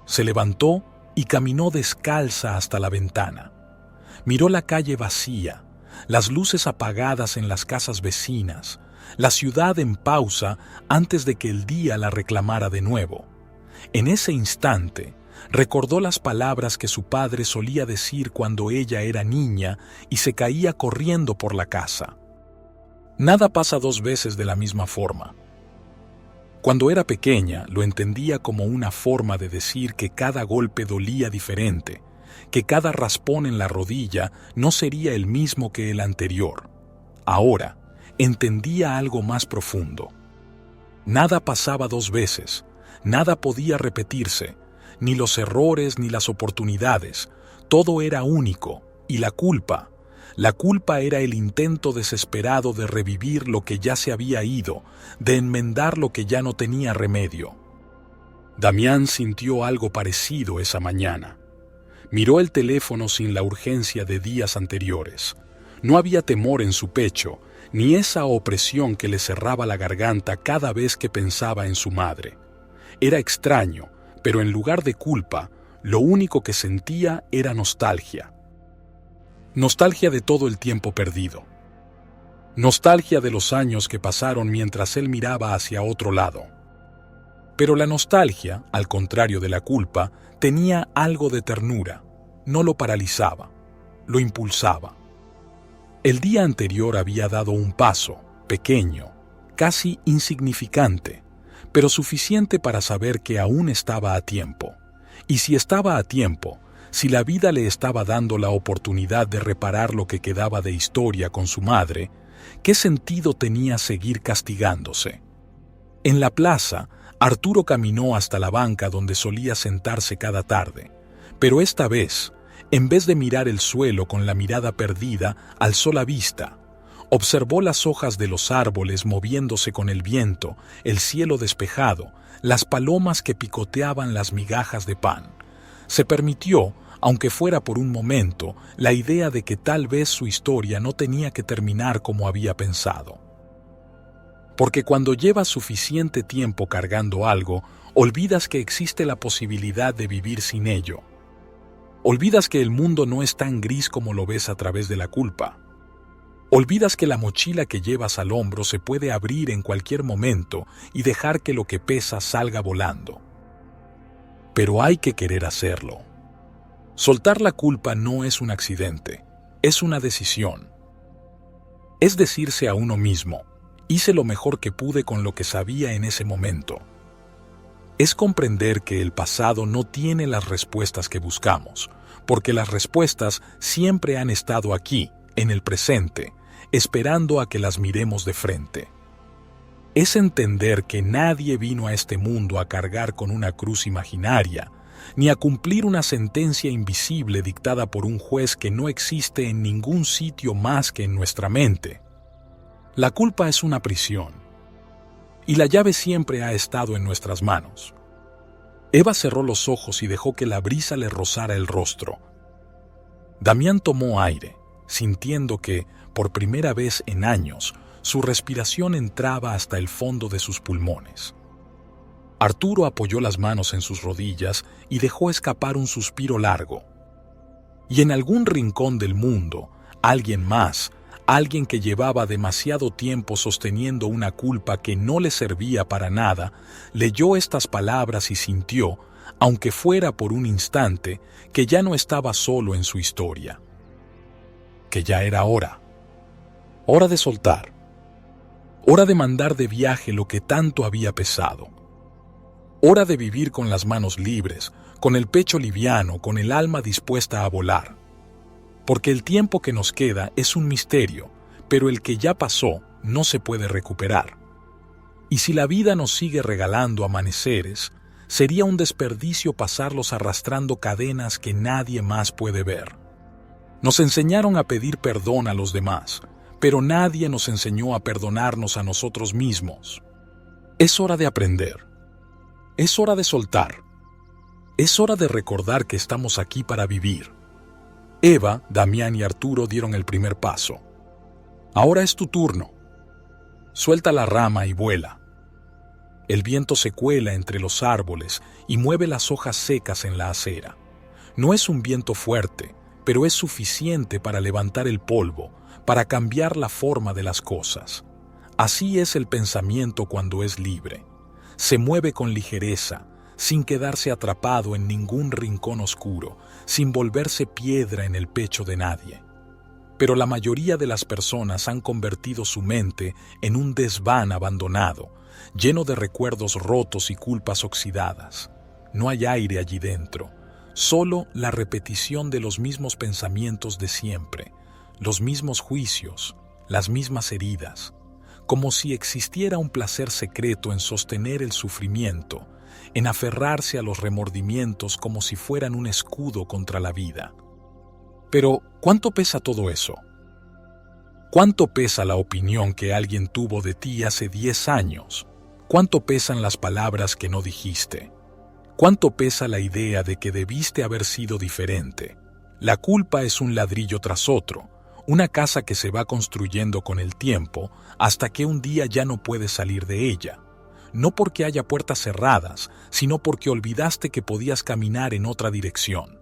Se levantó, y caminó descalza hasta la ventana. Miró la calle vacía, las luces apagadas en las casas vecinas, la ciudad en pausa antes de que el día la reclamara de nuevo. En ese instante, recordó las palabras que su padre solía decir cuando ella era niña y se caía corriendo por la casa. Nada pasa dos veces de la misma forma. Cuando era pequeña, lo entendía como una forma de decir que cada golpe dolía diferente, que cada raspón en la rodilla no sería el mismo que el anterior. Ahora, entendía algo más profundo. Nada pasaba dos veces, nada podía repetirse, ni los errores ni las oportunidades, todo era único, y la culpa era el intento desesperado de revivir lo que ya se había ido, de enmendar lo que ya no tenía remedio. Damián sintió algo parecido esa mañana. Miró el teléfono sin la urgencia de días anteriores. No había temor en su pecho, ni esa opresión que le cerraba la garganta cada vez que pensaba en su madre. Era extraño, pero en lugar de culpa, lo único que sentía era nostalgia. Nostalgia de todo el tiempo perdido. Nostalgia de los años que pasaron mientras él miraba hacia otro lado. Pero la nostalgia, al contrario de la culpa, tenía algo de ternura. No lo paralizaba, lo impulsaba. El día anterior había dado un paso, pequeño, casi insignificante, pero suficiente para saber que aún estaba a tiempo. Y si estaba a tiempo, si la vida le estaba dando la oportunidad de reparar lo que quedaba de historia con su madre, ¿qué sentido tenía seguir castigándose? En la plaza, Arturo caminó hasta la banca donde solía sentarse cada tarde, pero esta vez, en vez de mirar el suelo con la mirada perdida, alzó la vista. Observó las hojas de los árboles moviéndose con el viento, el cielo despejado, las palomas que picoteaban las migajas de pan. Se permitió, aunque fuera por un momento, la idea de que tal vez su historia no tenía que terminar como había pensado. Porque cuando llevas suficiente tiempo cargando algo, olvidas que existe la posibilidad de vivir sin ello. Olvidas que el mundo no es tan gris como lo ves a través de la culpa. Olvidas que la mochila que llevas al hombro se puede abrir en cualquier momento y dejar que lo que pesa salga volando. Pero hay que querer hacerlo. Soltar la culpa no es un accidente, es una decisión. Es decirse a uno mismo, hice lo mejor que pude con lo que sabía en ese momento. Es comprender que el pasado no tiene las respuestas que buscamos, porque las respuestas siempre han estado aquí, en el presente, esperando a que las miremos de frente. Es entender que nadie vino a este mundo a cargar con una cruz imaginaria, ni a cumplir una sentencia invisible dictada por un juez que no existe en ningún sitio más que en nuestra mente. La culpa es una prisión, y la llave siempre ha estado en nuestras manos. Eva cerró los ojos y dejó que la brisa le rozara el rostro. Damián tomó aire, sintiendo que, por primera vez en años, su respiración entraba hasta el fondo de sus pulmones. Arturo apoyó las manos en sus rodillas y dejó escapar un suspiro largo. Y en algún rincón del mundo, alguien más, alguien que llevaba demasiado tiempo sosteniendo una culpa que no le servía para nada, leyó estas palabras y sintió, aunque fuera por un instante, que ya no estaba solo en su historia. Que ya era hora. Hora de soltar. Hora de mandar de viaje lo que tanto había pesado. Hora de vivir con las manos libres, con el pecho liviano, con el alma dispuesta a volar. Porque el tiempo que nos queda es un misterio, pero el que ya pasó no se puede recuperar. Y si la vida nos sigue regalando amaneceres, sería un desperdicio pasarlos arrastrando cadenas que nadie más puede ver. Nos enseñaron a pedir perdón a los demás, pero nadie nos enseñó a perdonarnos a nosotros mismos. Es hora de aprender. Es hora de soltar. Es hora de recordar que estamos aquí para vivir. Eva, Damián y Arturo dieron el primer paso. Ahora es tu turno. Suelta la rama y vuela. El viento se cuela entre los árboles y mueve las hojas secas en la acera. No es un viento fuerte, pero es suficiente para levantar el polvo, para cambiar la forma de las cosas. Así es el pensamiento cuando es libre. Se mueve con ligereza, sin quedarse atrapado en ningún rincón oscuro, sin volverse piedra en el pecho de nadie. Pero la mayoría de las personas han convertido su mente en un desván abandonado, lleno de recuerdos rotos y culpas oxidadas. No hay aire allí dentro, solo la repetición de los mismos pensamientos de siempre, los mismos juicios, las mismas heridas, como si existiera un placer secreto en sostener el sufrimiento, en aferrarse a los remordimientos como si fueran un escudo contra la vida. Pero, ¿cuánto pesa todo eso? ¿Cuánto pesa la opinión que alguien tuvo de ti hace 10 años? ¿Cuánto pesan las palabras que no dijiste? ¿Cuánto pesa la idea de que debiste haber sido diferente? La culpa es un ladrillo tras otro, una casa que se va construyendo con el tiempo hasta que un día ya no puedes salir de ella. No porque haya puertas cerradas, sino porque olvidaste que podías caminar en otra dirección.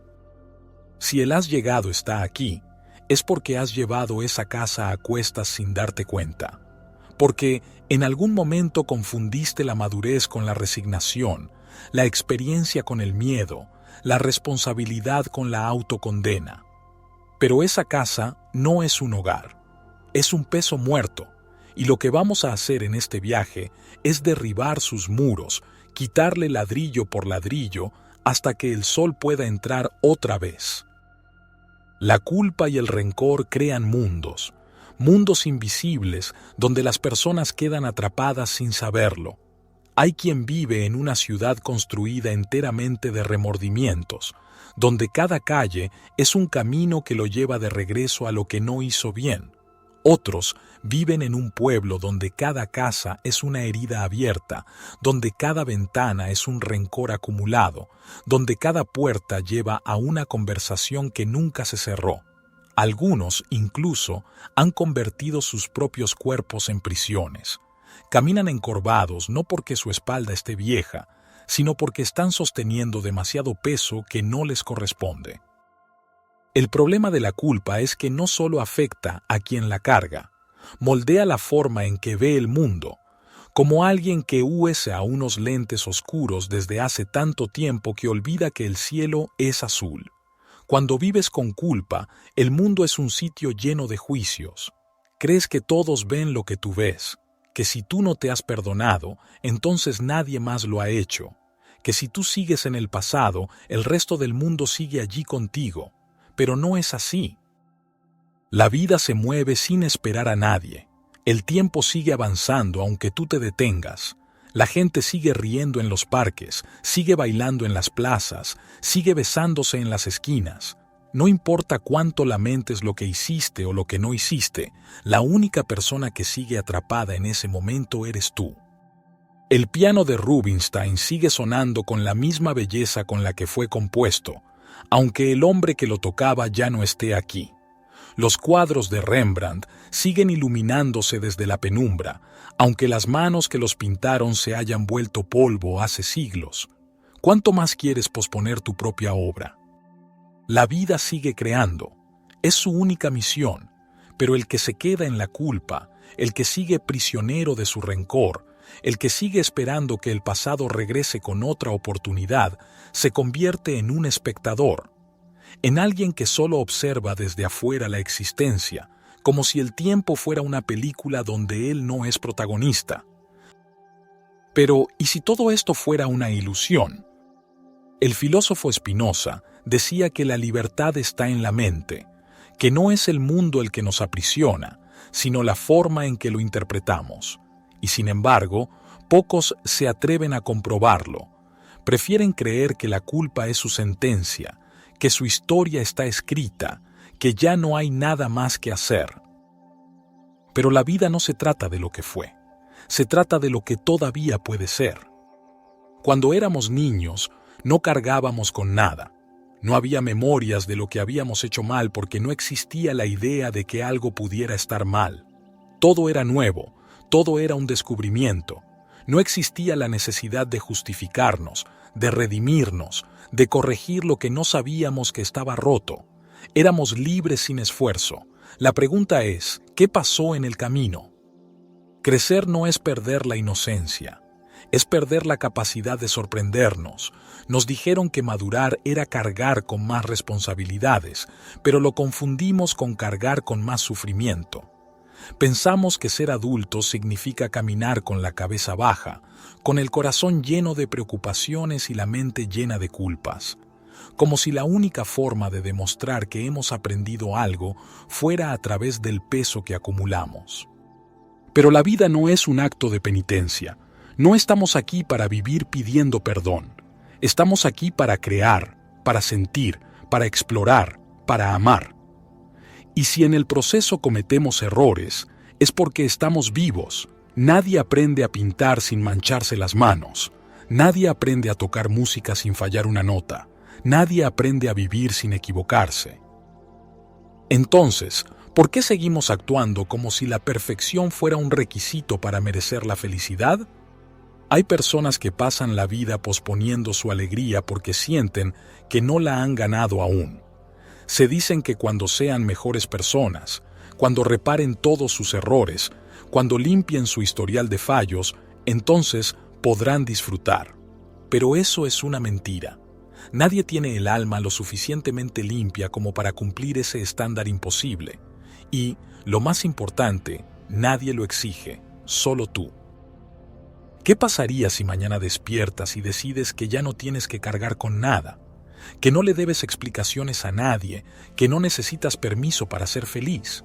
Si el has llegado está aquí, es porque has llevado esa casa a cuestas sin darte cuenta. Porque en algún momento confundiste la madurez con la resignación, la experiencia con el miedo, la responsabilidad con la autocondena. Pero esa casa no es un hogar, es un peso muerto, y lo que vamos a hacer en este viaje es derribar sus muros, quitarle ladrillo por ladrillo hasta que el sol pueda entrar otra vez. La culpa y el rencor crean mundos, mundos invisibles donde las personas quedan atrapadas sin saberlo. Hay quien vive en una ciudad construida enteramente de remordimientos, donde cada calle es un camino que lo lleva de regreso a lo que no hizo bien. Otros viven en un pueblo donde cada casa es una herida abierta, donde cada ventana es un rencor acumulado, donde cada puerta lleva a una conversación que nunca se cerró. Algunos, incluso, han convertido sus propios cuerpos en prisiones. Caminan encorvados no porque su espalda esté vieja, sino porque están sosteniendo demasiado peso que no les corresponde. El problema de la culpa es que no solo afecta a quien la carga, moldea la forma en que ve el mundo, como alguien que usa unos lentes oscuros desde hace tanto tiempo que olvida que el cielo es azul. Cuando vives con culpa, el mundo es un sitio lleno de juicios. Crees que todos ven lo que tú ves, que si tú no te has perdonado, entonces nadie más lo ha hecho, que si tú sigues en el pasado, el resto del mundo sigue allí contigo. Pero no es así. La vida se mueve sin esperar a nadie. El tiempo sigue avanzando aunque tú te detengas. La gente sigue riendo en los parques, sigue bailando en las plazas, sigue besándose en las esquinas. No importa cuánto lamentes lo que hiciste o lo que no hiciste, la única persona que sigue atrapada en ese momento eres tú. El piano de Rubinstein sigue sonando con la misma belleza con la que fue compuesto, aunque el hombre que lo tocaba ya no esté aquí. Los cuadros de Rembrandt siguen iluminándose desde la penumbra, aunque las manos que los pintaron se hayan vuelto polvo hace siglos. ¿Cuánto más quieres posponer tu propia obra? La vida sigue creando, es su única misión, pero el que se queda en la culpa, el que sigue prisionero de su rencor, el que sigue esperando que el pasado regrese con otra oportunidad, se convierte en un espectador, en alguien que solo observa desde afuera la existencia, como si el tiempo fuera una película donde él no es protagonista. Pero, ¿y si todo esto fuera una ilusión? El filósofo Spinoza decía que la libertad está en la mente, que no es el mundo el que nos aprisiona, sino la forma en que lo interpretamos. Y sin embargo, pocos se atreven a comprobarlo. Prefieren creer que la culpa es su sentencia, que su historia está escrita, que ya no hay nada más que hacer. Pero la vida no se trata de lo que fue, se trata de lo que todavía puede ser. Cuando éramos niños, no cargábamos con nada. No había memorias de lo que habíamos hecho mal porque no existía la idea de que algo pudiera estar mal. Todo era nuevo, todo era un descubrimiento. No existía la necesidad de justificarnos, de redimirnos, de corregir lo que no sabíamos que estaba roto. Éramos libres sin esfuerzo. La pregunta es, ¿qué pasó en el camino? Crecer no es perder la inocencia, es perder la capacidad de sorprendernos. Nos dijeron que madurar era cargar con más responsabilidades, pero lo confundimos con cargar con más sufrimiento. Pensamos que ser adultos significa caminar con la cabeza baja, con el corazón lleno de preocupaciones y la mente llena de culpas, como si la única forma de demostrar que hemos aprendido algo fuera a través del peso que acumulamos. Pero la vida no es un acto de penitencia. No estamos aquí para vivir pidiendo perdón. Estamos aquí para crear, para sentir, para explorar, para amar. Y si en el proceso cometemos errores, es porque estamos vivos. Nadie aprende a pintar sin mancharse las manos. Nadie aprende a tocar música sin fallar una nota. Nadie aprende a vivir sin equivocarse. Entonces, ¿por qué seguimos actuando como si la perfección fuera un requisito para merecer la felicidad? Hay personas que pasan la vida posponiendo su alegría porque sienten que no la han ganado aún. Se dicen que cuando sean mejores personas, cuando reparen todos sus errores, cuando limpien su historial de fallos, entonces podrán disfrutar. Pero eso es una mentira. Nadie tiene el alma lo suficientemente limpia como para cumplir ese estándar imposible. Y, lo más importante, nadie lo exige, solo tú. ¿Qué pasaría si mañana despiertas y decides que ya no tienes que cargar con nada? Que no le debes explicaciones a nadie, que no necesitas permiso para ser feliz.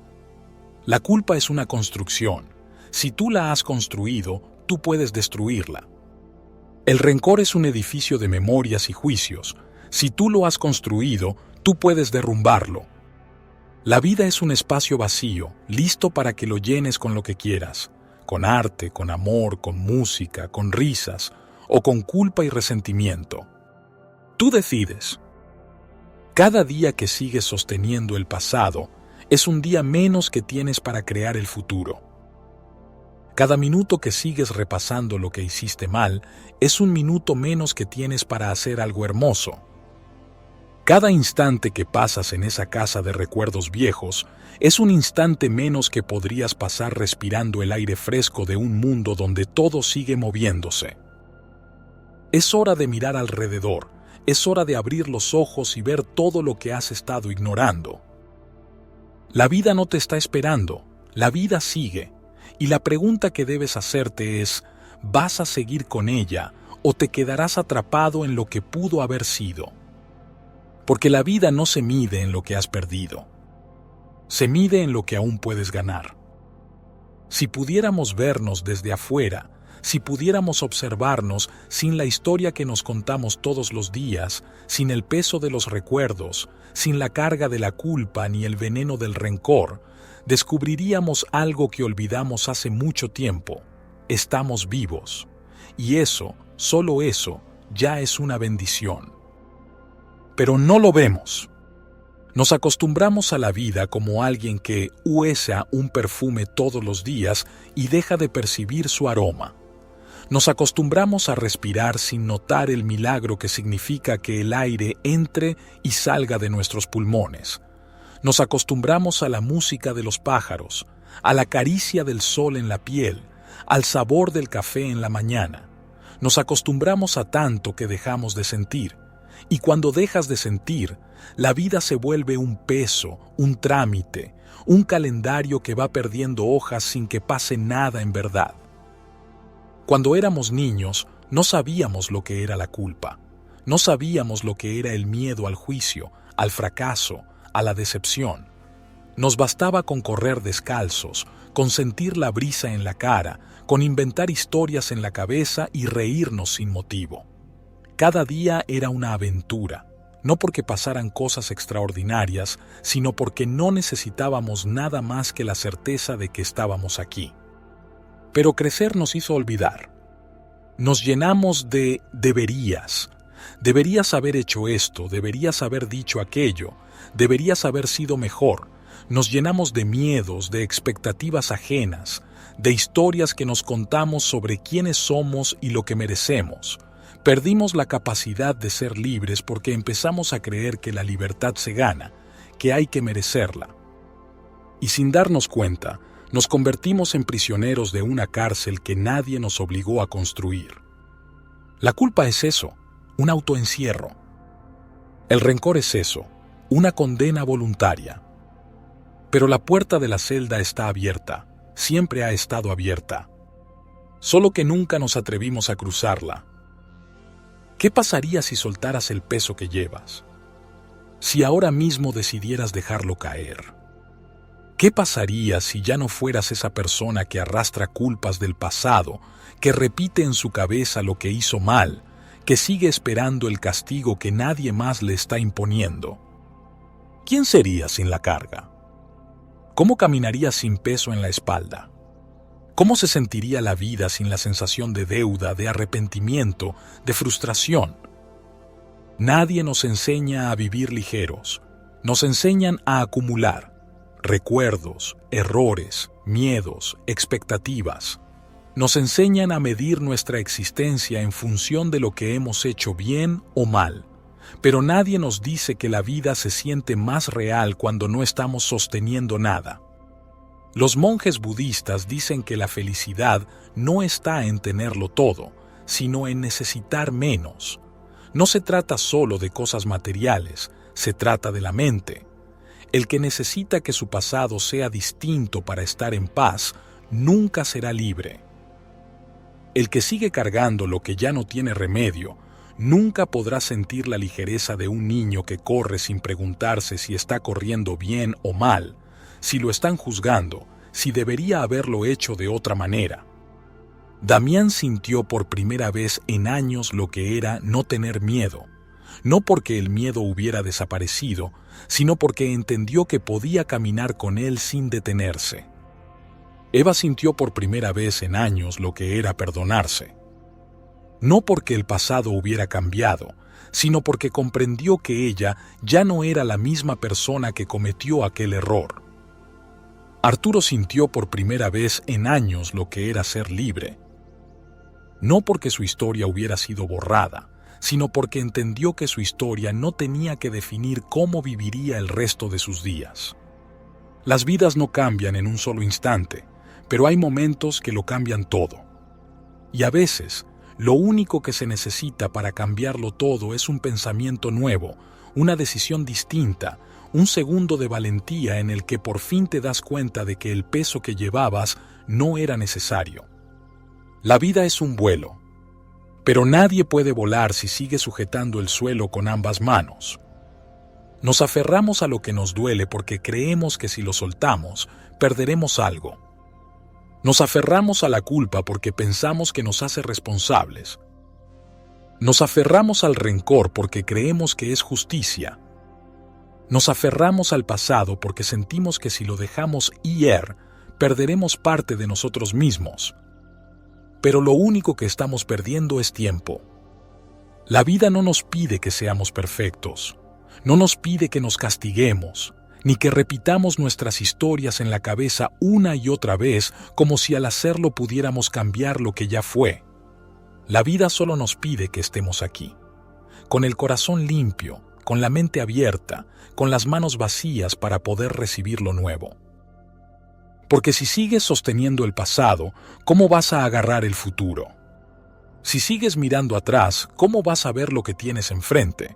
La culpa es una construcción. Si tú la has construido, tú puedes destruirla. El rencor es un edificio de memorias y juicios. Si tú lo has construido, tú puedes derrumbarlo. La vida es un espacio vacío, listo para que lo llenes con lo que quieras, con arte, con amor, con música, con risas, o con culpa y resentimiento. Tú decides. Cada día que sigues sosteniendo el pasado es un día menos que tienes para crear el futuro. Cada minuto que sigues repasando lo que hiciste mal es un minuto menos que tienes para hacer algo hermoso. Cada instante que pasas en esa casa de recuerdos viejos es un instante menos que podrías pasar respirando el aire fresco de un mundo donde todo sigue moviéndose. Es hora de mirar alrededor. Es hora de abrir los ojos y ver todo lo que has estado ignorando. La vida no te está esperando, la vida sigue. Y la pregunta que debes hacerte es, ¿vas a seguir con ella o te quedarás atrapado en lo que pudo haber sido? Porque la vida no se mide en lo que has perdido. Se mide en lo que aún puedes ganar. Si pudiéramos vernos desde afuera, si pudiéramos observarnos sin la historia que nos contamos todos los días, sin el peso de los recuerdos, sin la carga de la culpa ni el veneno del rencor, descubriríamos algo que olvidamos hace mucho tiempo. Estamos vivos. Y eso, solo eso, ya es una bendición. Pero no lo vemos. Nos acostumbramos a la vida como alguien que usa un perfume todos los días y deja de percibir su aroma. Nos acostumbramos a respirar sin notar el milagro que significa que el aire entre y salga de nuestros pulmones. Nos acostumbramos a la música de los pájaros, a la caricia del sol en la piel, al sabor del café en la mañana. Nos acostumbramos a tanto que dejamos de sentir. Y cuando dejas de sentir, la vida se vuelve un peso, un trámite, un calendario que va perdiendo hojas sin que pase nada en verdad. Cuando éramos niños, no sabíamos lo que era la culpa. No sabíamos lo que era el miedo al juicio, al fracaso, a la decepción. Nos bastaba con correr descalzos, con sentir la brisa en la cara, con inventar historias en la cabeza y reírnos sin motivo. Cada día era una aventura, no porque pasaran cosas extraordinarias, sino porque no necesitábamos nada más que la certeza de que estábamos aquí. Pero crecer nos hizo olvidar. Nos llenamos de deberías. Deberías haber hecho esto, deberías haber dicho aquello, deberías haber sido mejor. Nos llenamos de miedos, de expectativas ajenas, de historias que nos contamos sobre quiénes somos y lo que merecemos. Perdimos la capacidad de ser libres porque empezamos a creer que la libertad se gana, que hay que merecerla. Y sin darnos cuenta, nos convertimos en prisioneros de una cárcel que nadie nos obligó a construir. La culpa es eso, un autoencierro. El rencor es eso, una condena voluntaria. Pero la puerta de la celda está abierta, siempre ha estado abierta. Solo que nunca nos atrevimos a cruzarla. ¿Qué pasaría si soltaras el peso que llevas? Si ahora mismo decidieras dejarlo caer. ¿Qué pasaría si ya no fueras esa persona que arrastra culpas del pasado, que repite en su cabeza lo que hizo mal, que sigue esperando el castigo que nadie más le está imponiendo? ¿Quién sería sin la carga? ¿Cómo caminaría sin peso en la espalda? ¿Cómo se sentiría la vida sin la sensación de deuda, de arrepentimiento, de frustración? Nadie nos enseña a vivir ligeros. Nos enseñan a acumular recuerdos, errores, miedos, expectativas. Nos enseñan a medir nuestra existencia en función de lo que hemos hecho bien o mal. Pero nadie nos dice que la vida se siente más real cuando no estamos sosteniendo nada. Los monjes budistas dicen que la felicidad no está en tenerlo todo, sino en necesitar menos. No se trata solo de cosas materiales, se trata de la mente. El que necesita que su pasado sea distinto para estar en paz, nunca será libre. El que sigue cargando lo que ya no tiene remedio, nunca podrá sentir la ligereza de un niño que corre sin preguntarse si está corriendo bien o mal, si lo están juzgando, si debería haberlo hecho de otra manera. Damián sintió por primera vez en años lo que era no tener miedo, no porque el miedo hubiera desaparecido, sino porque entendió que podía caminar con él sin detenerse. Eva sintió por primera vez en años lo que era perdonarse. No porque el pasado hubiera cambiado, sino porque comprendió que ella ya no era la misma persona que cometió aquel error. Arturo sintió por primera vez en años lo que era ser libre. No porque su historia hubiera sido borrada, sino porque entendió que su historia no tenía que definir cómo viviría el resto de sus días. Las vidas no cambian en un solo instante, pero hay momentos que lo cambian todo. Y a veces, lo único que se necesita para cambiarlo todo es un pensamiento nuevo, una decisión distinta, un segundo de valentía en el que por fin te das cuenta de que el peso que llevabas no era necesario. La vida es un vuelo, pero nadie puede volar si sigue sujetando el suelo con ambas manos. Nos aferramos a lo que nos duele porque creemos que si lo soltamos, perderemos algo. Nos aferramos a la culpa porque pensamos que nos hace responsables. Nos aferramos al rencor porque creemos que es justicia. Nos aferramos al pasado porque sentimos que si lo dejamos ir, perderemos parte de nosotros mismos. Pero lo único que estamos perdiendo es tiempo. La vida no nos pide que seamos perfectos, no nos pide que nos castiguemos, ni que repitamos nuestras historias en la cabeza una y otra vez como si al hacerlo pudiéramos cambiar lo que ya fue. La vida solo nos pide que estemos aquí, con el corazón limpio, con la mente abierta, con las manos vacías para poder recibir lo nuevo. Porque si sigues sosteniendo el pasado, ¿cómo vas a agarrar el futuro? Si sigues mirando atrás, ¿cómo vas a ver lo que tienes enfrente?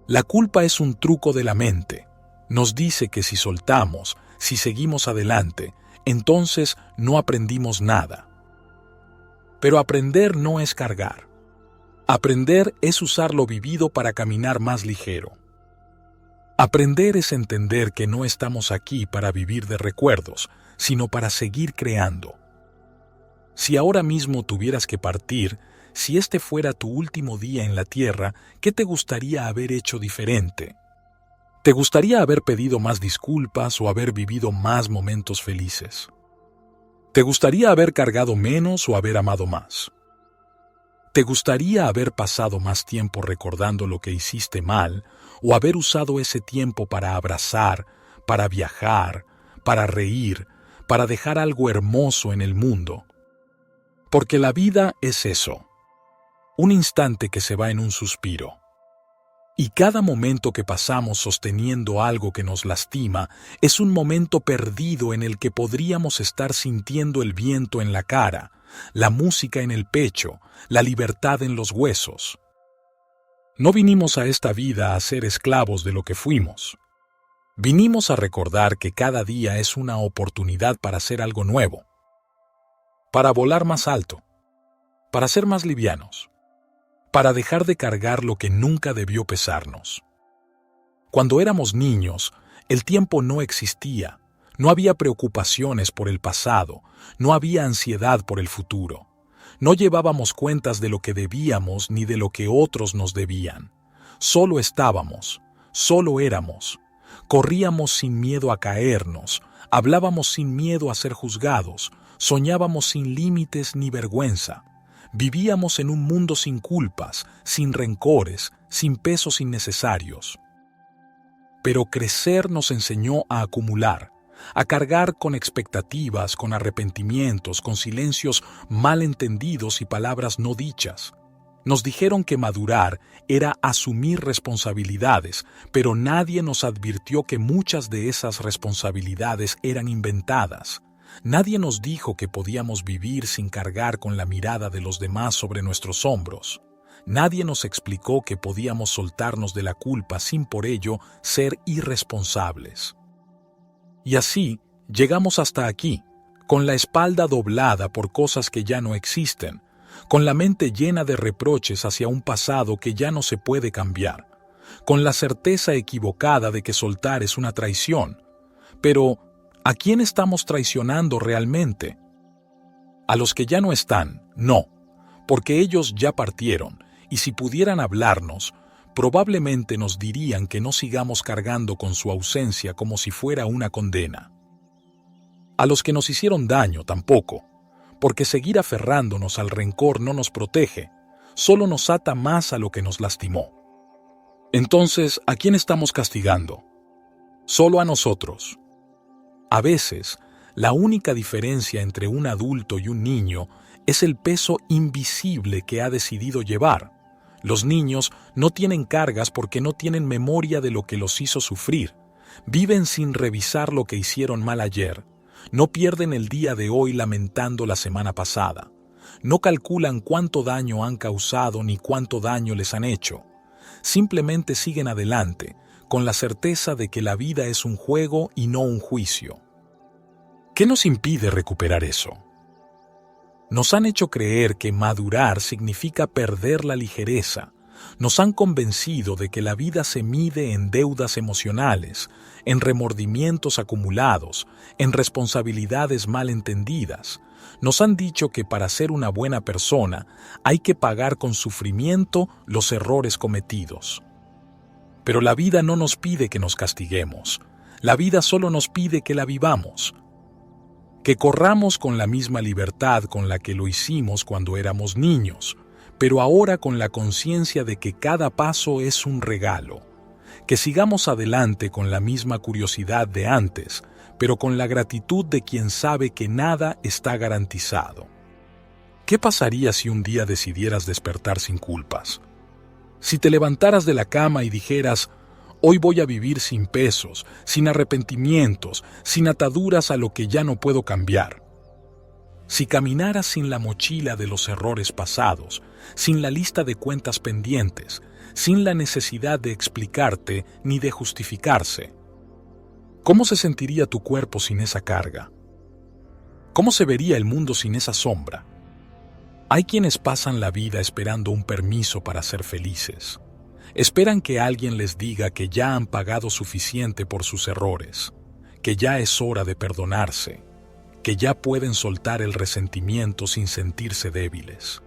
La culpa es un truco de la mente. Nos dice que si soltamos, si seguimos adelante, entonces no aprendimos nada. Pero aprender no es cargar. Aprender es usar lo vivido para caminar más ligero. Aprender es entender que no estamos aquí para vivir de recuerdos, sino para seguir creando. Si ahora mismo tuvieras que partir, si este fuera tu último día en la tierra, ¿qué te gustaría haber hecho diferente? ¿Te gustaría haber pedido más disculpas o haber vivido más momentos felices? ¿Te gustaría haber cargado menos o haber amado más? ¿Te gustaría haber pasado más tiempo recordando lo que hiciste mal o haber usado ese tiempo para abrazar, para viajar, para reír, para dejar algo hermoso en el mundo? Porque la vida es eso. un instante que se va en un suspiro. Y cada momento que pasamos sosteniendo algo que nos lastima es un momento perdido en el que podríamos estar sintiendo el viento en la cara, la música en el pecho, la libertad en los huesos. No vinimos a esta vida a ser esclavos de lo que fuimos. Vinimos a recordar que cada día es una oportunidad para hacer algo nuevo, para volar más alto, para ser más livianos, para dejar de cargar lo que nunca debió pesarnos. Cuando éramos niños, el tiempo no existía, no había preocupaciones por el pasado, no había ansiedad por el futuro. No llevábamos cuentas de lo que debíamos ni de lo que otros nos debían. Solo estábamos, solo éramos. Corríamos sin miedo a caernos, hablábamos sin miedo a ser juzgados, soñábamos sin límites ni vergüenza. Vivíamos en un mundo sin culpas, sin rencores, sin pesos innecesarios. Pero crecer nos enseñó a acumular, a cargar con expectativas, con arrepentimientos, con silencios mal entendidos y palabras no dichas. Nos dijeron que madurar era asumir responsabilidades, pero nadie nos advirtió que muchas de esas responsabilidades eran inventadas. Nadie nos dijo que podíamos vivir sin cargar con la mirada de los demás sobre nuestros hombros. Nadie nos explicó que podíamos soltarnos de la culpa sin por ello ser irresponsables. Y así llegamos hasta aquí, con la espalda doblada por cosas que ya no existen, con la mente llena de reproches hacia un pasado que ya no se puede cambiar, con la certeza equivocada de que soltar es una traición. Pero, ¿a quién estamos traicionando realmente? A los que ya no están, no, porque ellos ya partieron, y si pudieran hablarnos, probablemente nos dirían que no sigamos cargando con su ausencia como si fuera una condena. A los que nos hicieron daño tampoco, porque seguir aferrándonos al rencor no nos protege, solo nos ata más a lo que nos lastimó. Entonces, ¿a quién estamos castigando? Solo a nosotros. A veces, la única diferencia entre un adulto y un niño es el peso invisible que ha decidido llevar. Los niños no tienen cargas porque no tienen memoria de lo que los hizo sufrir. Viven sin revisar lo que hicieron mal ayer. No pierden el día de hoy lamentando la semana pasada. No calculan cuánto daño han causado ni cuánto daño les han hecho. Simplemente siguen adelante, con la certeza de que la vida es un juego y no un juicio. ¿Qué nos impide recuperar eso? Nos han hecho creer que madurar significa perder la ligereza. Nos han convencido de que la vida se mide en deudas emocionales, en remordimientos acumulados, en responsabilidades mal entendidas. Nos han dicho que para ser una buena persona hay que pagar con sufrimiento los errores cometidos. Pero la vida no nos pide que nos castiguemos. La vida solo nos pide que la vivamos. Que corramos con la misma libertad con la que lo hicimos cuando éramos niños, pero ahora con la conciencia de que cada paso es un regalo. Que sigamos adelante con la misma curiosidad de antes, pero con la gratitud de quien sabe que nada está garantizado. ¿Qué pasaría si un día decidieras despertar sin culpas? Si te levantaras de la cama y dijeras, hoy voy a vivir sin pesos, sin arrepentimientos, sin ataduras a lo que ya no puedo cambiar. Si caminaras sin la mochila de los errores pasados, sin la lista de cuentas pendientes, sin la necesidad de explicarte ni de justificarse, ¿cómo se sentiría tu cuerpo sin esa carga? ¿Cómo se vería el mundo sin esa sombra? Hay quienes pasan la vida esperando un permiso para ser felices. Esperan que alguien les diga que ya han pagado suficiente por sus errores, que ya es hora de perdonarse, que ya pueden soltar el resentimiento sin sentirse débiles.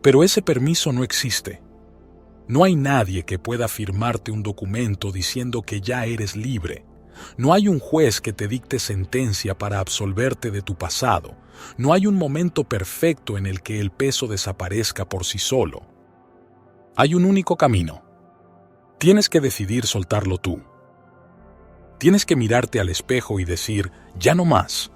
Pero ese permiso no existe. No hay nadie que pueda firmarte un documento diciendo que ya eres libre. No hay un juez que te dicte sentencia para absolverte de tu pasado. No hay un momento perfecto en el que el peso desaparezca por sí solo. Hay un único camino. Tienes que decidir soltarlo tú. Tienes que mirarte al espejo y decir, ya no más.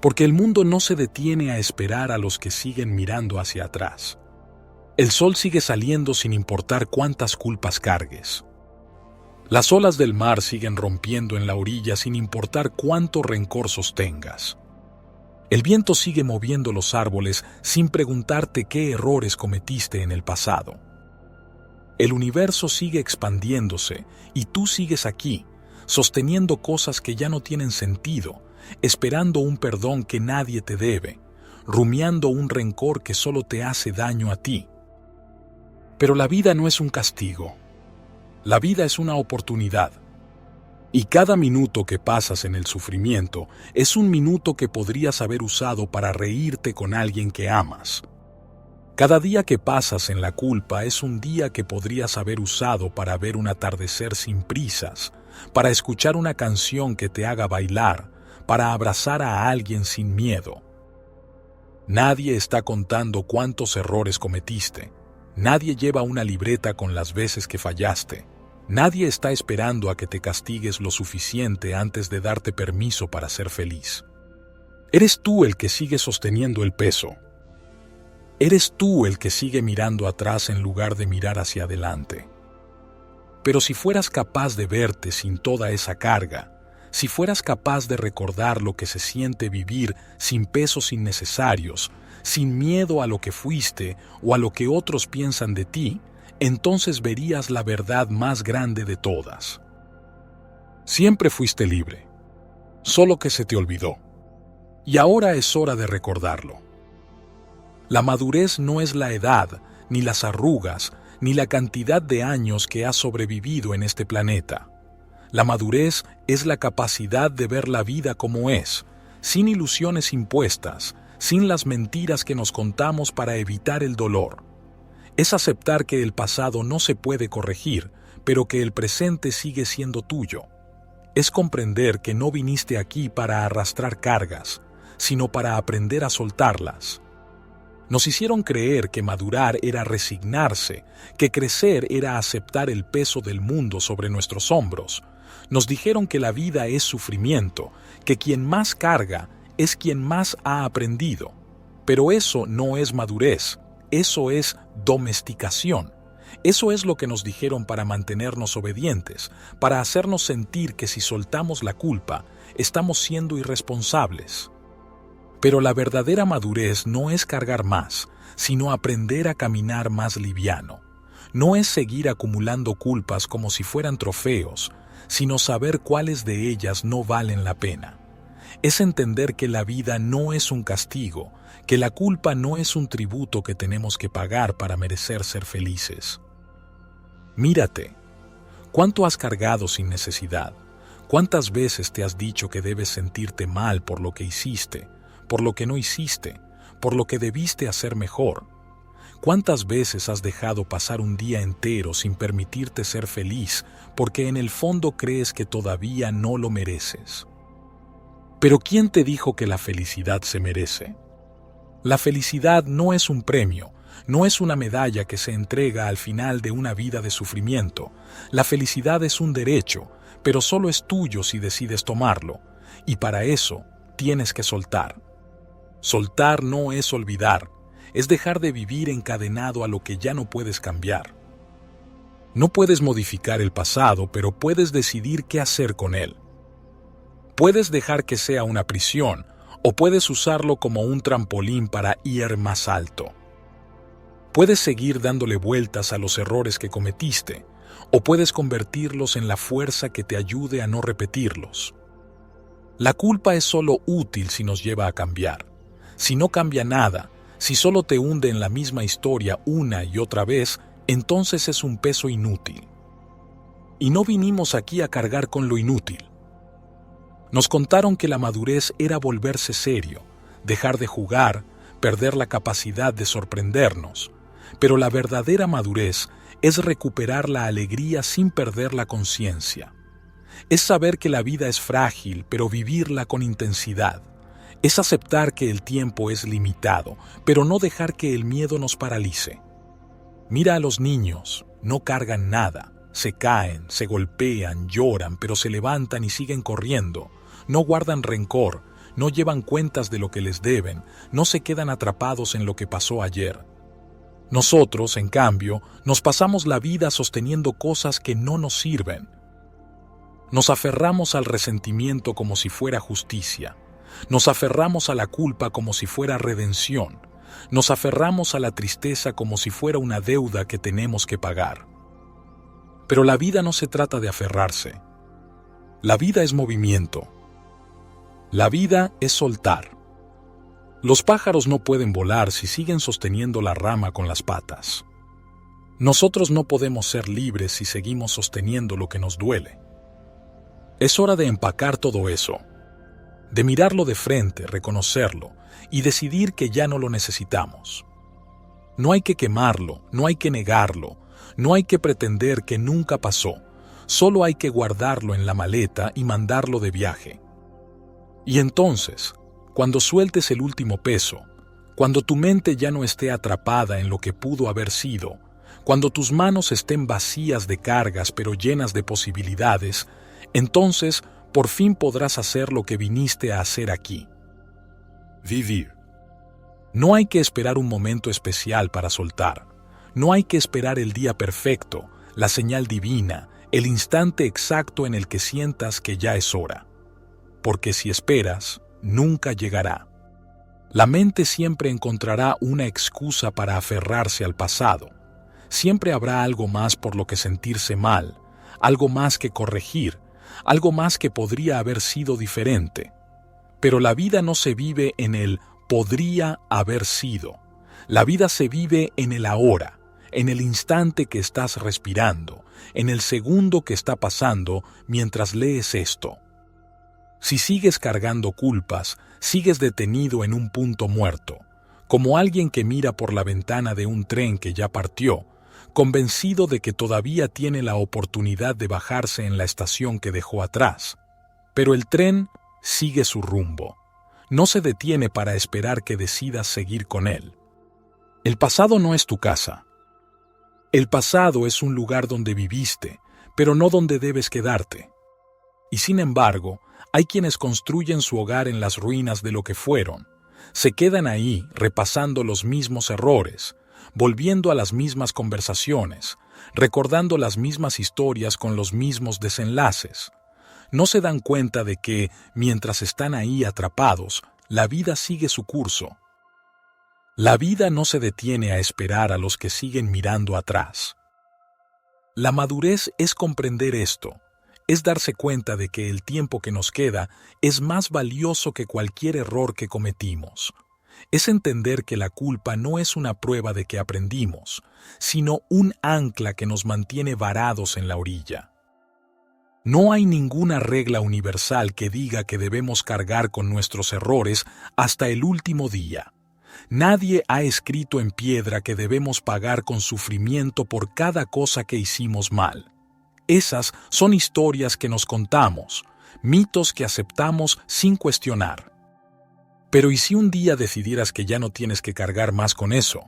Porque el mundo no se detiene a esperar a los que siguen mirando hacia atrás. El sol sigue saliendo sin importar cuántas culpas cargues. Las olas del mar siguen rompiendo en la orilla sin importar cuánto rencor sostengas. El viento sigue moviendo los árboles sin preguntarte qué errores cometiste en el pasado. El universo sigue expandiéndose y tú sigues aquí, sosteniendo cosas que ya no tienen sentido, esperando un perdón que nadie te debe, rumiando un rencor que solo te hace daño a ti. Pero la vida no es un castigo. La vida es una oportunidad. Y cada minuto que pasas en el sufrimiento es un minuto que podrías haber usado para reírte con alguien que amas. Cada día que pasas en la culpa es un día que podrías haber usado para ver un atardecer sin prisas, para escuchar una canción que te haga bailar, para abrazar a alguien sin miedo. Nadie está contando cuántos errores cometiste. Nadie lleva una libreta con las veces que fallaste. Nadie está esperando a que te castigues lo suficiente antes de darte permiso para ser feliz. Eres tú el que sigue sosteniendo el peso. Eres tú el que sigue mirando atrás en lugar de mirar hacia adelante. Pero si fueras capaz de verte sin toda esa carga, si fueras capaz de recordar lo que se siente vivir sin pesos innecesarios, sin miedo a lo que fuiste o a lo que otros piensan de ti, entonces verías la verdad más grande de todas. Siempre fuiste libre, solo que se te olvidó. Y ahora es hora de recordarlo. La madurez no es la edad, ni las arrugas, ni la cantidad de años que has sobrevivido en este planeta. La madurez es la capacidad de ver la vida como es, sin ilusiones impuestas, sin las mentiras que nos contamos para evitar el dolor. Es aceptar que el pasado no se puede corregir, pero que el presente sigue siendo tuyo. Es comprender que no viniste aquí para arrastrar cargas, sino para aprender a soltarlas. Nos hicieron creer que madurar era resignarse, que crecer era aceptar el peso del mundo sobre nuestros hombros. Nos dijeron que la vida es sufrimiento, que quien más carga es quien más ha aprendido. Pero eso no es madurez. Eso es domesticación. Eso es lo que nos dijeron para mantenernos obedientes, para hacernos sentir que si soltamos la culpa, estamos siendo irresponsables. Pero la verdadera madurez no es cargar más, sino aprender a caminar más liviano. No es seguir acumulando culpas como si fueran trofeos, sino saber cuáles de ellas no valen la pena. Es entender que la vida no es un castigo, que la culpa no es un tributo que tenemos que pagar para merecer ser felices. Mírate. ¿Cuánto has cargado sin necesidad? ¿Cuántas veces te has dicho que debes sentirte mal por lo que hiciste, por lo que no hiciste, por lo que debiste hacer mejor? ¿Cuántas veces has dejado pasar un día entero sin permitirte ser feliz porque en el fondo crees que todavía no lo mereces? Pero ¿quién te dijo que la felicidad se merece? La felicidad no es un premio, no es una medalla que se entrega al final de una vida de sufrimiento. La felicidad es un derecho, pero solo es tuyo si decides tomarlo, y para eso tienes que soltar. Soltar no es olvidar, es dejar de vivir encadenado a lo que ya no puedes cambiar. No puedes modificar el pasado, pero puedes decidir qué hacer con él. Puedes dejar que sea una prisión, o puedes usarlo como un trampolín para ir más alto. Puedes seguir dándole vueltas a los errores que cometiste, o puedes convertirlos en la fuerza que te ayude a no repetirlos. La culpa es solo útil si nos lleva a cambiar. Si no cambia nada, si solo te hunde en la misma historia una y otra vez, entonces es un peso inútil. Y no vinimos aquí a cargar con lo inútil. Nos contaron que la madurez era volverse serio, dejar de jugar, perder la capacidad de sorprendernos. Pero la verdadera madurez es recuperar la alegría sin perder la conciencia. Es saber que la vida es frágil, pero vivirla con intensidad. Es aceptar que el tiempo es limitado, pero no dejar que el miedo nos paralice. Mira a los niños, no cargan nada. Se caen, se golpean, lloran, pero se levantan y siguen corriendo. No guardan rencor, no llevan cuentas de lo que les deben, no se quedan atrapados en lo que pasó ayer. Nosotros, en cambio, nos pasamos la vida sosteniendo cosas que no nos sirven. Nos aferramos al resentimiento como si fuera justicia. Nos aferramos a la culpa como si fuera redención. Nos aferramos a la tristeza como si fuera una deuda que tenemos que pagar. Pero la vida no se trata de aferrarse. La vida es movimiento. La vida es soltar. Los pájaros no pueden volar si siguen sosteniendo la rama con las patas. Nosotros no podemos ser libres si seguimos sosteniendo lo que nos duele. Es hora de empacar todo eso, de mirarlo de frente, reconocerlo y decidir que ya no lo necesitamos. No hay que quemarlo, no hay que negarlo, no hay que pretender que nunca pasó, solo hay que guardarlo en la maleta y mandarlo de viaje. Y entonces, cuando sueltes el último peso, cuando tu mente ya no esté atrapada en lo que pudo haber sido, cuando tus manos estén vacías de cargas pero llenas de posibilidades, entonces por fin podrás hacer lo que viniste a hacer aquí. Vivir. No hay que esperar un momento especial para soltar. No hay que esperar el día perfecto, la señal divina, el instante exacto en el que sientas que ya es hora. Porque si esperas, nunca llegará. La mente siempre encontrará una excusa para aferrarse al pasado. Siempre habrá algo más por lo que sentirse mal, algo más que corregir, algo más que podría haber sido diferente. Pero la vida no se vive en el podría haber sido. La vida se vive en el ahora, en el instante que estás respirando, en el segundo que está pasando mientras lees esto. Si sigues cargando culpas, sigues detenido en un punto muerto, como alguien que mira por la ventana de un tren que ya partió, convencido de que todavía tiene la oportunidad de bajarse en la estación que dejó atrás. Pero el tren sigue su rumbo. No se detiene para esperar que decidas seguir con él. El pasado no es tu casa. El pasado es un lugar donde viviste, pero no donde debes quedarte. Y sin embargo, hay quienes construyen su hogar en las ruinas de lo que fueron. Se quedan ahí repasando los mismos errores, volviendo a las mismas conversaciones, recordando las mismas historias con los mismos desenlaces. No se dan cuenta de que, mientras están ahí atrapados, la vida sigue su curso. La vida no se detiene a esperar a los que siguen mirando atrás. La madurez es comprender esto, es darse cuenta de que el tiempo que nos queda es más valioso que cualquier error que cometimos. Es entender que la culpa no es una prueba de que aprendimos, sino un ancla que nos mantiene varados en la orilla. No hay ninguna regla universal que diga que debemos cargar con nuestros errores hasta el último día. Nadie ha escrito en piedra que debemos pagar con sufrimiento por cada cosa que hicimos mal. Esas son historias que nos contamos, mitos que aceptamos sin cuestionar. Pero ¿y si un día decidieras que ya no tienes que cargar más con eso?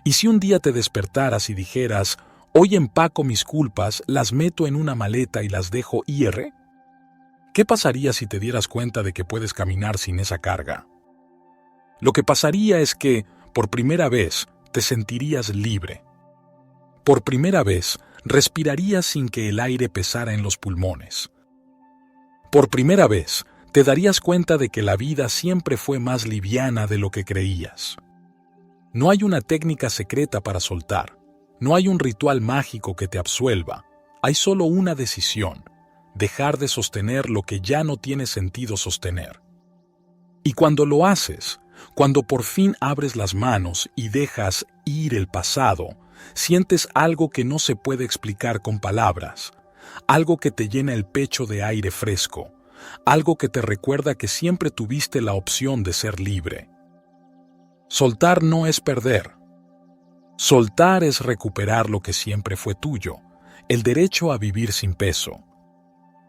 ¿Y si un día te despertaras y dijeras, hoy empaco mis culpas, las meto en una maleta y las dejo ir? ¿Qué pasaría si te dieras cuenta de que puedes caminar sin esa carga? Lo que pasaría es que, por primera vez, te sentirías libre. Por primera vez, respirarías sin que el aire pesara en los pulmones. Por primera vez, te darías cuenta de que la vida siempre fue más liviana de lo que creías. No hay una técnica secreta para soltar. No hay un ritual mágico que te absuelva. Hay solo una decisión: dejar de sostener lo que ya no tiene sentido sostener. Y cuando lo haces, cuando por fin abres las manos y dejas ir el pasado, sientes algo que no se puede explicar con palabras, algo que te llena el pecho de aire fresco, algo que te recuerda que siempre tuviste la opción de ser libre. Soltar no es perder. Soltar es recuperar lo que siempre fue tuyo, el derecho a vivir sin peso.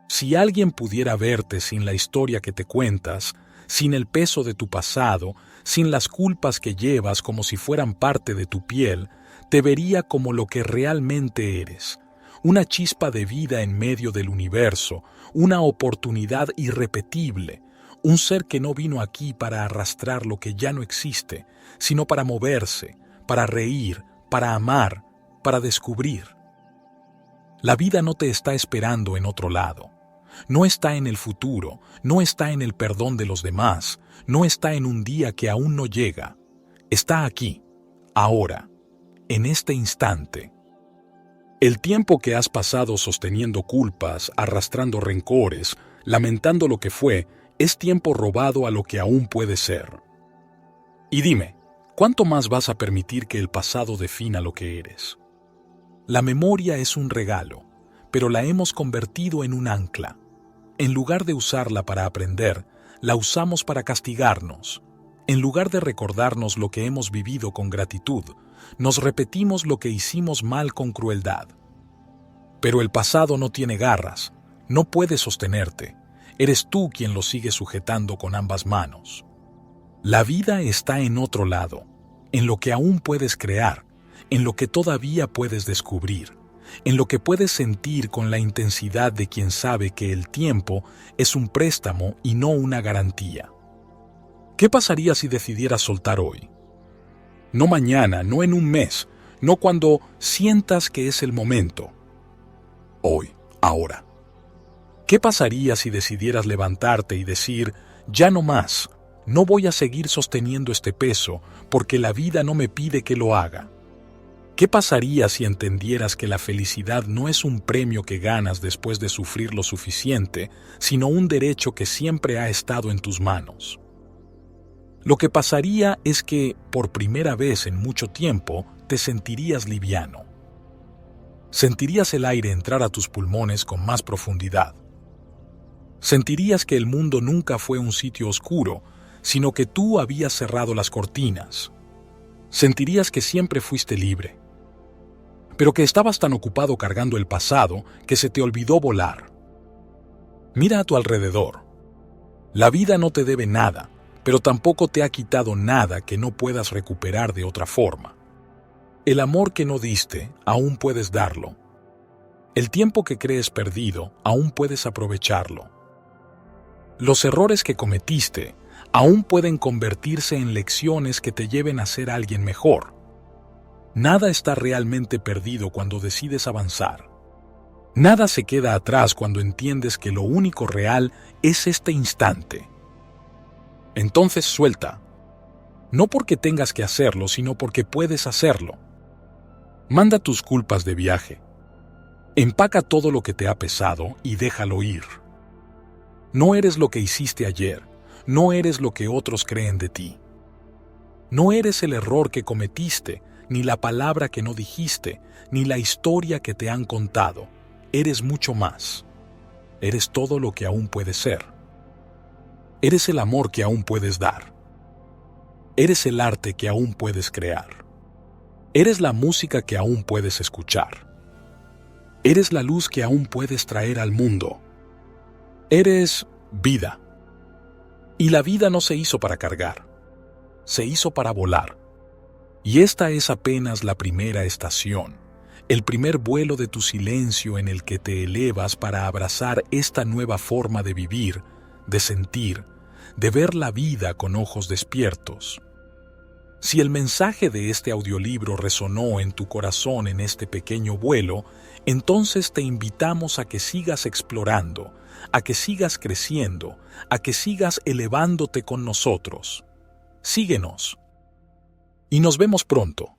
Si alguien pudiera verte sin la historia que te cuentas, sin el peso de tu pasado, sin las culpas que llevas como si fueran parte de tu piel, te vería como lo que realmente eres, una chispa de vida en medio del universo, una oportunidad irrepetible, un ser que no vino aquí para arrastrar lo que ya no existe, sino para moverse, para reír, para amar, para descubrir. La vida no te está esperando en otro lado. No está en el futuro, no está en el perdón de los demás, no está en un día que aún no llega. Está aquí, ahora, en este instante. El tiempo que has pasado sosteniendo culpas, arrastrando rencores, lamentando lo que fue, es tiempo robado a lo que aún puede ser. Y dime, ¿cuánto más vas a permitir que el pasado defina lo que eres? La memoria es un regalo, pero la hemos convertido en un ancla. En lugar de usarla para aprender, la usamos para castigarnos. En lugar de recordarnos lo que hemos vivido con gratitud, nos repetimos lo que hicimos mal con crueldad. Pero el pasado no tiene garras, no puede sostenerte. Eres tú quien lo sigue sujetando con ambas manos. La vida está en otro lado, en lo que aún puedes crear, en lo que todavía puedes descubrir, en lo que puedes sentir con la intensidad de quien sabe que el tiempo es un préstamo y no una garantía. ¿Qué pasaría si decidieras soltar hoy? No mañana, no en un mes, no cuando sientas que es el momento. Hoy, ahora. ¿Qué pasaría si decidieras levantarte y decir, ya no más, no voy a seguir sosteniendo este peso porque la vida no me pide que lo haga? ¿Qué pasaría si entendieras que la felicidad no es un premio que ganas después de sufrir lo suficiente, sino un derecho que siempre ha estado en tus manos? Lo que pasaría es que, por primera vez en mucho tiempo, te sentirías liviano. Sentirías el aire entrar a tus pulmones con más profundidad. Sentirías que el mundo nunca fue un sitio oscuro, sino que tú habías cerrado las cortinas. Sentirías que siempre fuiste libre, pero que estabas tan ocupado cargando el pasado que se te olvidó volar. Mira a tu alrededor. La vida no te debe nada, pero tampoco te ha quitado nada que no puedas recuperar de otra forma. El amor que no diste, aún puedes darlo. El tiempo que crees perdido, aún puedes aprovecharlo. Los errores que cometiste, aún pueden convertirse en lecciones que te lleven a ser alguien mejor. Nada está realmente perdido cuando decides avanzar. Nada se queda atrás cuando entiendes que lo único real es este instante. Entonces suelta. No porque tengas que hacerlo, sino porque puedes hacerlo. Manda tus culpas de viaje. Empaca todo lo que te ha pesado y déjalo ir. No eres lo que hiciste ayer, no eres lo que otros creen de ti. No eres el error que cometiste, ni la palabra que no dijiste, ni la historia que te han contado. Eres mucho más. Eres todo lo que aún puedes ser. Eres el amor que aún puedes dar. Eres el arte que aún puedes crear. Eres la música que aún puedes escuchar. Eres la luz que aún puedes traer al mundo. Eres vida. Y la vida no se hizo para cargar. Se hizo para volar. Y esta es apenas la primera estación, el primer vuelo de tu silencio en el que te elevas para abrazar esta nueva forma de vivir, de sentir, de ver la vida con ojos despiertos. Si el mensaje de este audiolibro resonó en tu corazón en este pequeño vuelo, entonces te invitamos a que sigas explorando, a que sigas creciendo, a que sigas elevándote con nosotros. Síguenos. Y nos vemos pronto.